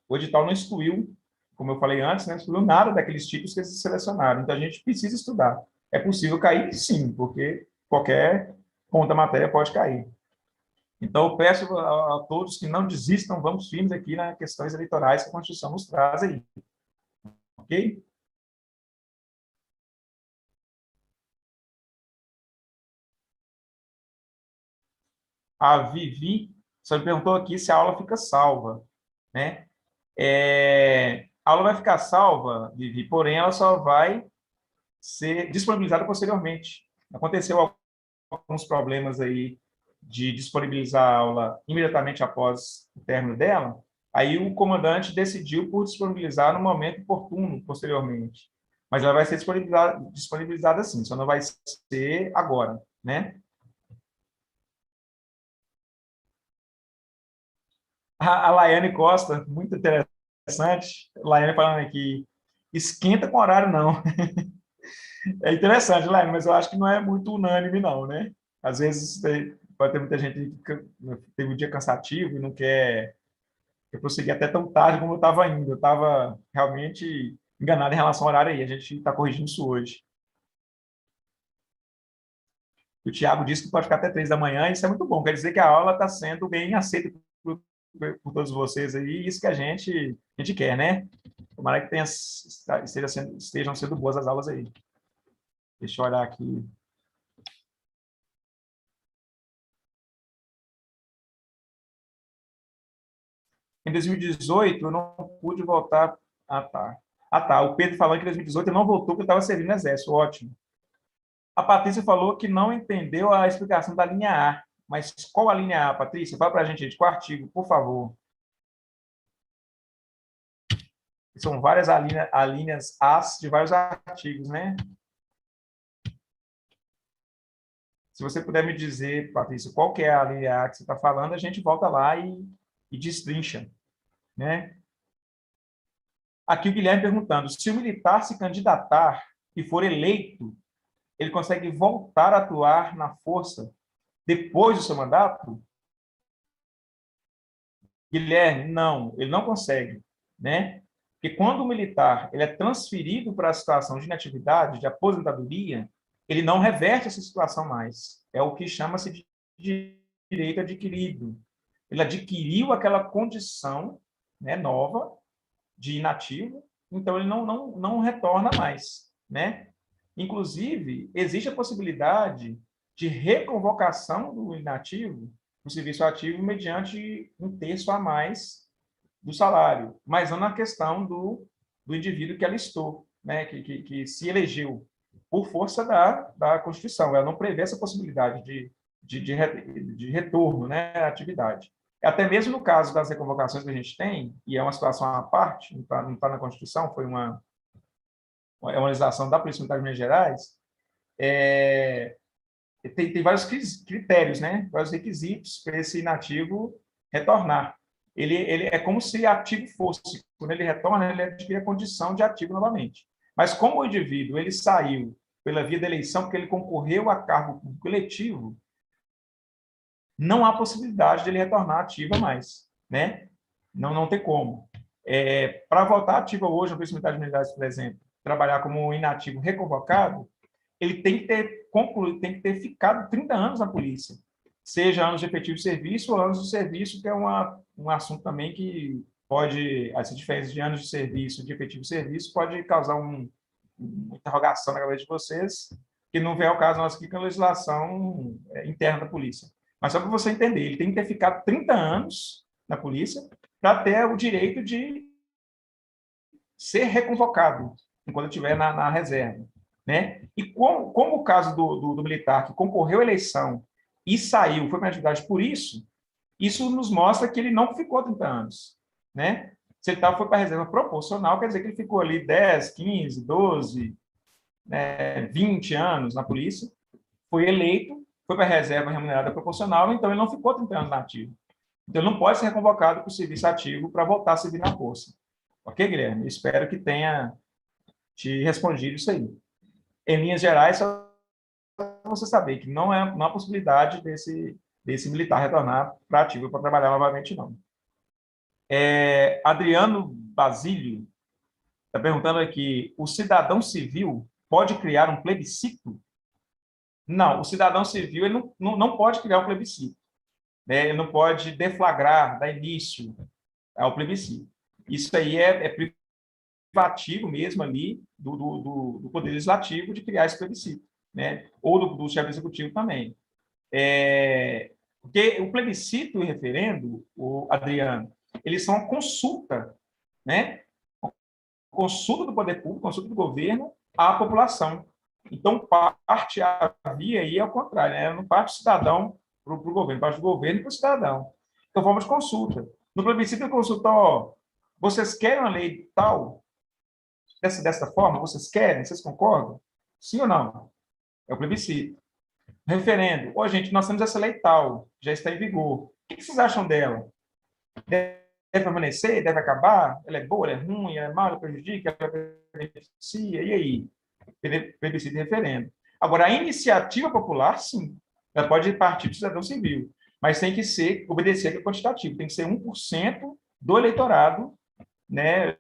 o edital não excluiu, como eu falei antes, não excluiu nada daqueles tipos que eles selecionaram. Então, a gente precisa estudar. É possível cair? Sim, porque qualquer ponto da matéria pode cair. Então, eu peço a todos que não desistam, vamos firmes aqui nas questões eleitorais que a Constituição nos traz aí. Ok? A Vivi só me perguntou aqui se a aula fica salva, né? A aula vai ficar salva, Vivi, porém ela só vai ser disponibilizada posteriormente. Aconteceu alguns problemas aí de disponibilizar a aula imediatamente após o término dela, aí o comandante decidiu por disponibilizar no momento oportuno, posteriormente. Mas ela vai ser disponibilizada sim, só não vai ser agora, né? A Laiane Costa, muito interessante, Laiane falando aqui, esquenta com horário não. É interessante, Laiane, mas eu acho que não é muito unânime não, né? Às vezes pode ter muita gente que teve um dia cansativo e não quer eu prossegui até tão tarde como eu estava indo. Eu estava realmente enganado em relação ao horário aí. A gente está corrigindo isso hoje. O Tiago disse que pode ficar até 3 da manhã, e isso é muito bom. Quer dizer que a aula está sendo bem aceita por todos vocês aí, isso que a gente quer, né? Tomara que estejam sendo boas as aulas aí. Deixa eu olhar aqui. Em 2018, eu não pude voltar. Ah, tá. Ah, tá. O Pedro falou que em 2018 ele não voltou porque estava servindo no Exército. Ótimo. A Patrícia falou que não entendeu a explicação da linha A. Mas qual a linha A, Patrícia? Fala para a gente, qual artigo, por favor. São várias alíneas As de vários artigos, né? Se você puder me dizer, Patrícia, qual que é a linha A que você está falando, a gente volta lá e destrincha. né? Aqui o Guilherme perguntando, se o militar se candidatar e for eleito, ele consegue voltar a atuar na força depois do seu mandato? Guilherme, não, ele não consegue, né? Porque quando o militar ele é transferido para a situação de inatividade, de aposentadoria, ele não reverte essa situação mais. É o que chama-se de direito adquirido. Ele adquiriu aquela condição, né, nova de inativo, então ele não retorna mais, né? Inclusive, existe a possibilidade de reconvocação do inativo no serviço ativo mediante um terço a mais do salário, mas não na questão do indivíduo que alistou, né, que se elegeu por força da Constituição. Ela não prevê essa possibilidade de retorno, né, à atividade. Até mesmo no caso das reconvocações que a gente tem, e é uma situação à parte, não tá na Constituição, foi uma legislação da Polícia Militar de Minas Gerais, tem vários critérios, né, vários requisitos para esse inativo retornar. Ele é como se ativo fosse. Quando ele retorna, ele adquire a condição de ativo novamente. Mas como o indivíduo ele saiu pela via da eleição, porque ele concorreu a cargo público eletivo, não há possibilidade de ele retornar ativa mais, né? Não tem como. Para voltar ativa hoje, na Polícia Militar de Minas Gerais, por exemplo, trabalhar como inativo reconvocado, ele tem que ter concluído, tem que ter ficado 30 anos na polícia, seja anos de efetivo de serviço ou anos de serviço, que é um assunto também que pode, essa diferença de anos de serviço, de efetivo de serviço, pode causar uma interrogação na cabeça de vocês, que não vem ao caso nosso aqui com a legislação interna da polícia. Mas só para você entender, ele tem que ter ficado 30 anos na polícia para ter o direito de ser reconvocado enquanto estiver na reserva, né? E como o caso do militar que concorreu à eleição e saiu, foi para a atividade por isso nos mostra que ele não ficou 30 anos, né? Se ele foi para a reserva proporcional, quer dizer que ele ficou ali 10, 15, 12, 20 anos na polícia, foi eleito, foi para a reserva remunerada proporcional, então ele não ficou 30 anos na ativa. Então ele não pode ser reconvocado para o serviço ativo para voltar a servir na força. Ok, Guilherme? Espero que tenha te respondido isso aí. Em linhas gerais, só você saber que não há possibilidade desse militar retornar para ativo para trabalhar novamente, não. Adriano Basílio está perguntando aqui, o cidadão civil pode criar um plebiscito? Não, o cidadão civil ele não pode criar um plebiscito, né? Ele não pode deflagrar, dar início ao plebiscito. Isso aí é privativo mesmo ali do Poder Legislativo de criar esse plebiscito, né? Ou do chefe executivo também. Porque o plebiscito e o referendo, o Adriano, eles são uma consulta, né? Consulta do poder público, consulta do governo à população. Então, parte a via aí ao contrário, né? Não parte do cidadão para o governo, parte do governo para o cidadão. Então, forma de consulta. No plebiscito, ele consulta, vocês querem uma lei tal, dessa forma? Vocês querem? Vocês concordam? Sim ou não? É o plebiscito. Referendo. Gente, nós temos essa lei tal, já está em vigor. O que vocês acham dela? Deve permanecer? Deve acabar? Ela é boa? Ela é ruim? Ela é má? Ela prejudica? Ela beneficia? E aí? Plebiscito e referendo. Agora, a iniciativa popular, sim, ela pode partir do cidadão civil, mas tem que obedecer ao quantitativo, tem que ser 1% do eleitorado, né,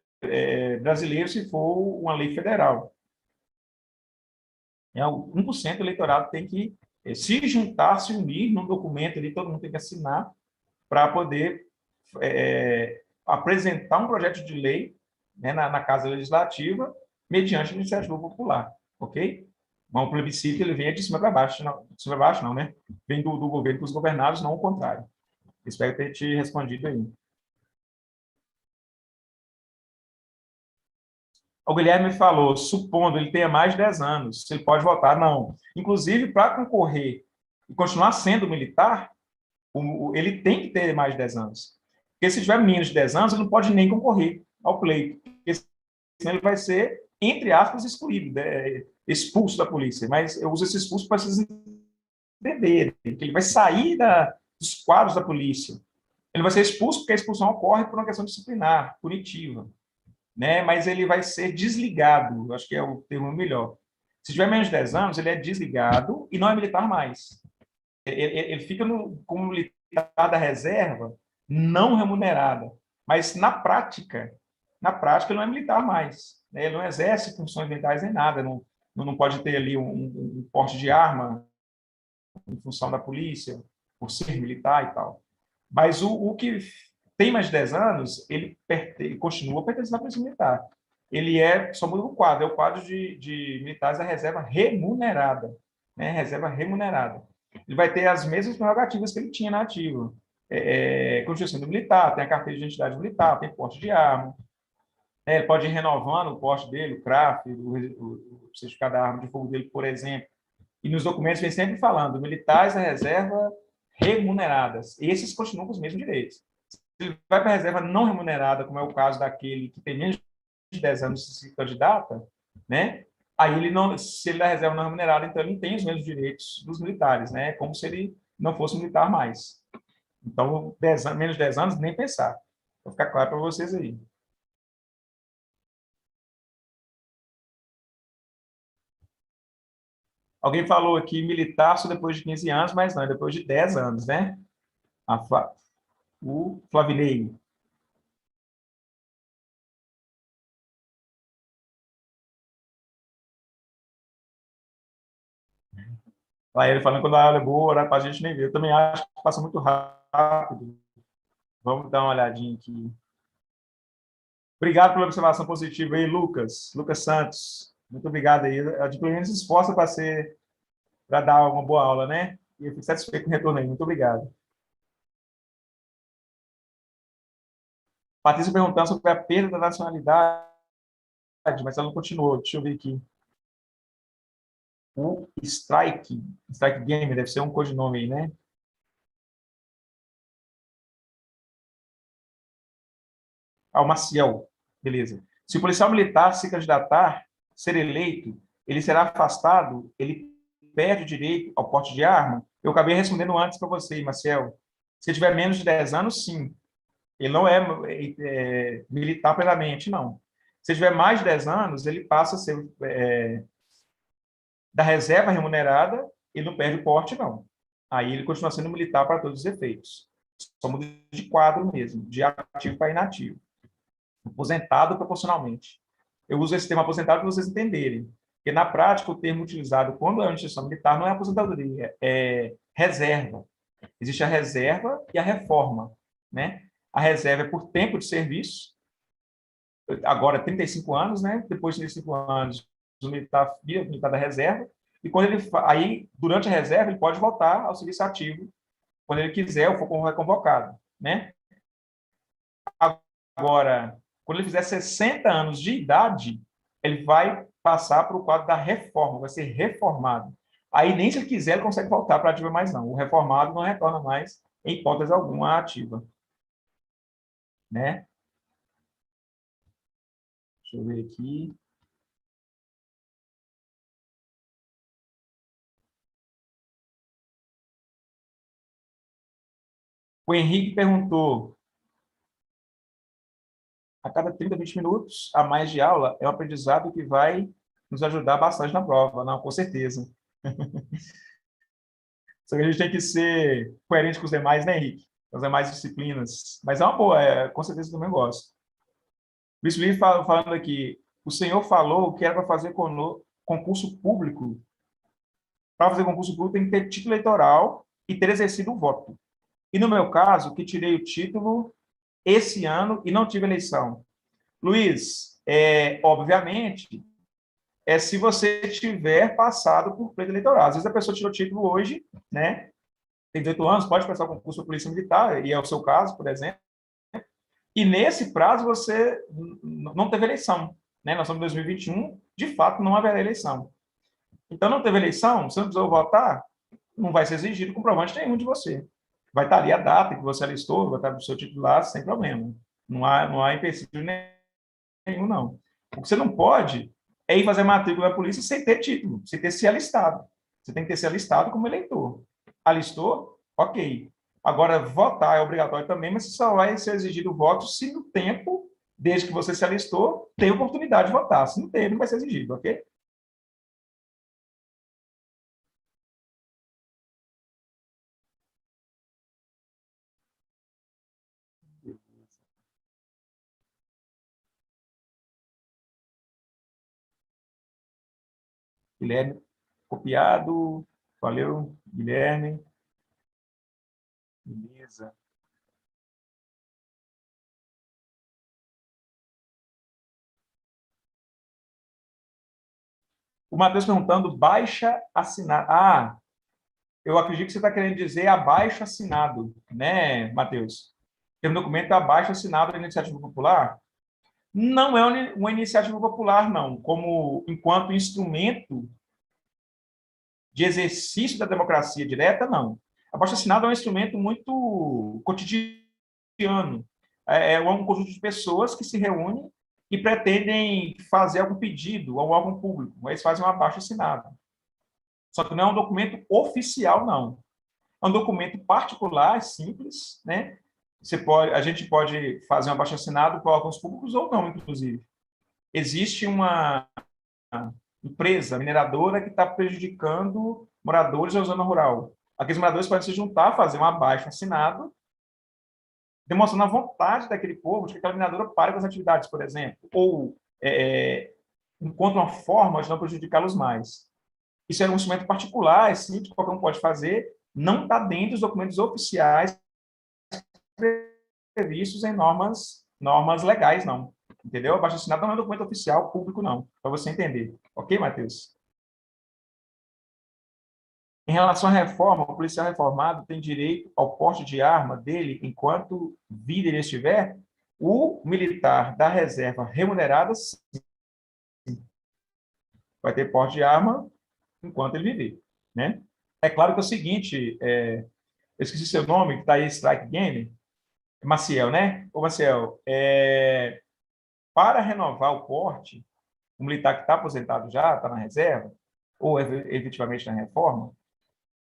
brasileiro, se for uma lei federal. 1% do eleitorado tem que se juntar, se unir num documento ali, todo mundo tem que assinar para poder apresentar um projeto de lei, né, na Casa Legislativa, mediante a iniciativa popular, ok? Mas o plebiscito ele vem de cima para baixo, não, de cima para baixo não, né? Vem do governo para os governados, não o contrário. Espero ter te respondido aí. O Guilherme falou, supondo ele tenha mais de 10 anos, se ele pode votar, não. Inclusive, para concorrer e continuar sendo militar, ele tem que ter mais de 10 anos. Porque se tiver menos de 10 anos, ele não pode nem concorrer ao pleito. Porque senão ele vai ser, entre aspas, excluído, né? Expulso da polícia. Mas eu uso esse expulso para vocês entenderem, que ele vai sair dos quadros da polícia. Ele vai ser expulso porque a expulsão ocorre por uma questão disciplinar, punitiva, né? Mas ele vai ser desligado, acho que é o termo melhor. Se tiver menos de 10 anos, ele é desligado e não é militar mais. Ele fica como militar da reserva, não remunerada. Mas na prática ele não é militar mais, né? Ele não exerce funções militares nem nada, não pode ter ali um porte de arma em função da polícia, por ser militar e tal. Mas o que tem mais de 10 anos, ele continua pertencendo à Polícia Militar. Só muda o quadro, é o quadro de militares da reserva remunerada, né? Reserva remunerada. Ele vai ter as mesmas prerrogativas que ele tinha na ativa. Continua sendo militar, tem a carteira de identidade militar, tem porte de arma, ele pode ir renovando o porte dele, o CRAF, o certificado da arma de fogo dele, por exemplo. E nos documentos vem sempre falando militares da reserva remuneradas. Esses continuam com os mesmos direitos. Se ele vai para a reserva não remunerada, como é o caso daquele que tem menos de 10 anos e se candidata, né? Aí ele não, se ele é da reserva não remunerada, então ele não tem os mesmos direitos dos militares, né? Como se ele não fosse militar mais. Então, menos de 10 anos, nem pensar. Vou ficar claro para vocês aí. Alguém falou aqui militar só depois de 15 anos, mas não, é depois de 10 anos, né? O Flavinei. Aí ele falando quando a aula é boa, para a gente nem ver. Eu também acho que passa muito rápido. Vamos dar uma olhadinha aqui. Obrigado pela observação positiva aí, Lucas. Lucas Santos. Muito obrigado aí. A de pelo menos se esforça para dar uma boa aula, né? E eu fico satisfeito com o retorno aí. Muito obrigado. Patrícia perguntando sobre a perda da nacionalidade, mas ela não continuou. Deixa eu ver aqui. O Strike Game, deve ser um codinome aí, né? O Maciel. Beleza. Se o policial militar se candidatar, ser eleito, ele será afastado, ele perde o direito ao porte de arma? Eu acabei respondendo antes para você, Maciel. Se tiver menos de 10 anos, sim. Ele não é militar plenamente, não. Se tiver mais de 10 anos, ele passa a ser da reserva remunerada, ele não perde o porte, não. Aí ele continua sendo militar para todos os efeitos. Só muda de quadro mesmo, de ativo para inativo. Aposentado proporcionalmente. Eu uso esse termo aposentado para vocês entenderem. Porque, na prática, o termo utilizado quando é uma instituição militar não é aposentadoria, é reserva. Existe a reserva e a reforma, né? A reserva é por tempo de serviço, agora 35 anos, né? Depois de 35 anos, o militar vira militar da reserva, e quando aí, durante a reserva, ele pode voltar ao serviço ativo, quando ele quiser ou for reconvocado, né? Agora, quando ele fizer 60 anos de idade, ele vai passar para o quadro da reforma, vai ser reformado. Aí, nem se ele quiser, ele consegue voltar para a ativa mais não. O reformado não retorna mais, em hipótese alguma, à ativa, né? Deixa eu ver aqui. O Henrique perguntou, a cada 30, 20 minutos a mais de aula é um aprendizado que vai nos ajudar bastante na prova, não, com certeza. Só que a gente tem que ser coerente com os demais, né, Henrique? Com as demais disciplinas. Mas é uma boa, com certeza eu também gosto. Luiz Felipe falando aqui, o senhor falou que era para fazer concurso público. Para fazer concurso público tem que ter título eleitoral e ter exercido o voto. E no meu caso, que tirei o título esse ano e não tive eleição. Luiz, obviamente, se você tiver passado por pleito eleitoral. Às vezes a pessoa tirou o título hoje, né? Tem 18 anos, pode prestar o concurso da Polícia Militar, e é o seu caso, por exemplo. E nesse prazo você não teve eleição, né? Nós estamos em 2021, de fato não haverá eleição. Então não teve eleição, você não precisou votar, não vai ser exigido comprovante nenhum de você. Vai estar ali a data que você alistou, vai estar no seu titular, sem problema. Não há empecilho nenhum, não. O que você não pode é ir fazer matrícula da polícia sem ter título, sem ter se alistado. Você tem que ter se alistado como eleitor. Alistou? Ok. Agora, votar é obrigatório também, mas só vai ser exigido o voto se no tempo, desde que você se alistou, tem oportunidade de votar. Se não teve, não vai ser exigido, ok? Guilherme, copiado. Valeu, Guilherme. Beleza. O Matheus perguntando, baixa assinado. Ah, eu acredito que você está querendo dizer abaixo assinado, né, Matheus? Tem um documento abaixo assinado da Iniciativa Popular? Não é uma iniciativa popular, não. Como enquanto instrumento de exercício da democracia direta, não. Abaixo-assinado é um instrumento muito cotidiano. É um conjunto de pessoas que se reúnem e pretendem fazer algum pedido ao órgão público. Eles fazem um abaixo-assinado. Só que não é um documento oficial, não. É um documento particular, simples, né? A gente pode fazer um abaixo-assinado para órgãos públicos ou não, inclusive. Existe uma empresa mineradora que está prejudicando moradores da zona rural. Aqueles moradores podem se juntar, fazer um abaixo-assinado, demonstrando a vontade daquele povo de que aquela mineradora pare com as atividades, por exemplo, ou encontre uma forma de não prejudicá-los mais. Isso é um instrumento particular, é simples, qualquer um pode fazer, não está dentro dos documentos oficiais previstos em normas legais, não. Entendeu? Abaixo-assinado não é um documento oficial público, não, para você entender. Ok, Matheus? Em relação à reforma, o policial reformado tem direito ao porte de arma dele enquanto vida ele estiver. O militar da reserva remunerada vai ter porte de arma enquanto ele viver, né? É claro que é o seguinte, eu esqueci seu nome, que está aí, Strike Game, Maciel, né? Ô, Maciel, para renovar o porte, o militar que está aposentado já, está na reserva, ou efetivamente na reforma,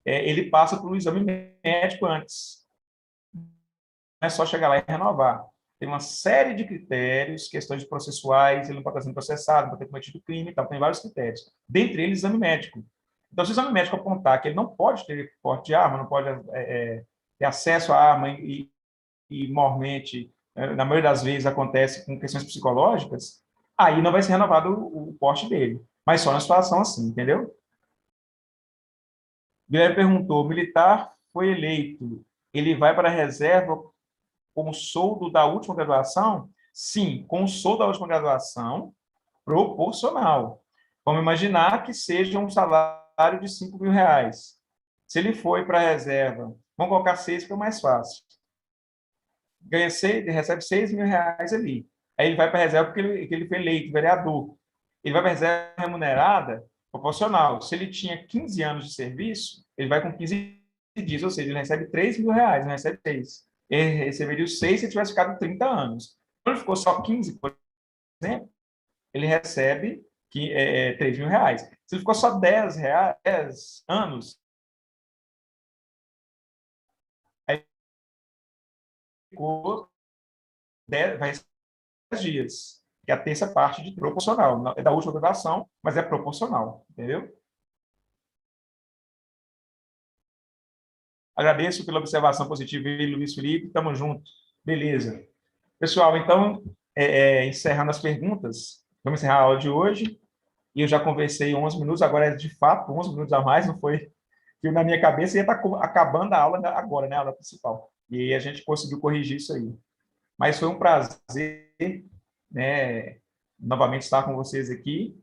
ele passa por um exame médico antes. Não é só chegar lá e renovar. Tem uma série de critérios, questões processuais, ele não pode estar sendo processado, não pode ter cometido crime e tal, tem vários critérios. Dentre eles, exame médico. Então, se o exame médico apontar que ele não pode ter porte de arma, não pode ter acesso à arma e mormente, na maioria das vezes, acontece com questões psicológicas, aí não vai ser renovado o porte dele. Mas só na situação assim, entendeu? Guilherme perguntou, o militar foi eleito, ele vai para a reserva com o soldo da última graduação? Sim, com o soldo da última graduação, proporcional. Vamos imaginar que seja um salário de R$ 5.000. Se ele foi para a reserva, vamos colocar 6, que é mais fácil. Ganha 6, ele recebe R$ 6.000 ali. Aí ele vai para a reserva porque ele foi eleito vereador. Ele vai para a reserva remunerada proporcional. Se ele tinha 15 anos de serviço, ele vai com 15 dias, ou seja, ele recebe R$ 3.000, não recebe 6. Ele receberia os 6 se ele tivesse ficado 30 anos. Quando ele ficou só 15, por exemplo, ele recebe R$ 3.000. Se ele ficou só 10 anos, aí ficou 10, vai 10 dias, que é a terça parte de proporcional. É da última graduação, mas é proporcional, entendeu? Agradeço pela observação positiva, Luiz Felipe. Tamo junto. Beleza. Pessoal, então, encerrando as perguntas, vamos encerrar a aula de hoje. E eu já conversei 11 minutos, agora é de fato 11 minutos a mais, não foi? Que na minha cabeça ia estar acabando a aula agora, né? A aula principal. E aí a gente conseguiu corrigir isso aí. Mas foi um prazer, né? Novamente estar com vocês aqui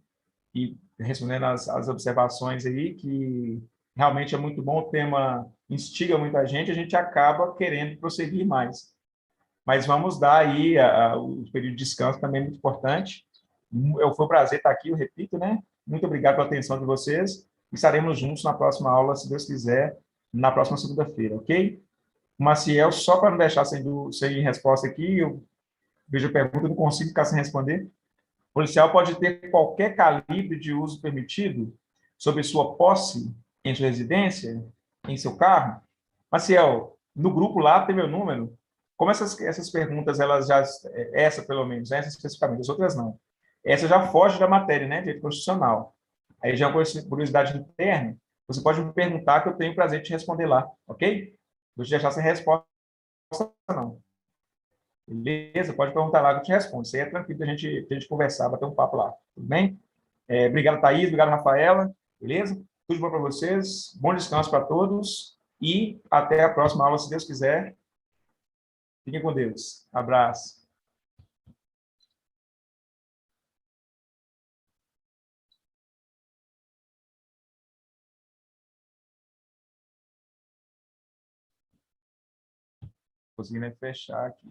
e respondendo as observações aí, que realmente é muito bom, o tema instiga muita gente, a gente acaba querendo prosseguir mais. Mas vamos dar aí o período de descanso também é muito importante. Foi um prazer estar aqui, eu repito, né? Muito obrigado pela atenção de vocês. Estaremos juntos na próxima aula, se Deus quiser, na próxima segunda-feira, ok? Maciel, só para não deixar sem resposta aqui, eu vejo a pergunta, não consigo ficar sem responder. O policial pode ter qualquer calibre de uso permitido sobre sua posse em sua residência, em seu carro? Maciel, No grupo lá tem meu número. Como essas perguntas, elas já, essa pelo menos, essa especificamente, as outras não. Essa já foge da matéria, né, direito constitucional. Aí já é uma curiosidade interna, você pode me perguntar que eu tenho prazer de te responder lá, ok? Vou te deixar sem resposta, não. Beleza? Pode perguntar lá que eu te respondo. Isso aí é tranquilo da gente conversar, bater um papo lá. Tudo bem? Obrigado, Thaís. Obrigado, Rafaela. Beleza? Tudo bom para vocês. Bom descanso para todos. E até a próxima aula, se Deus quiser. Fiquem com Deus. Abraço. Conseguindo fechar aqui.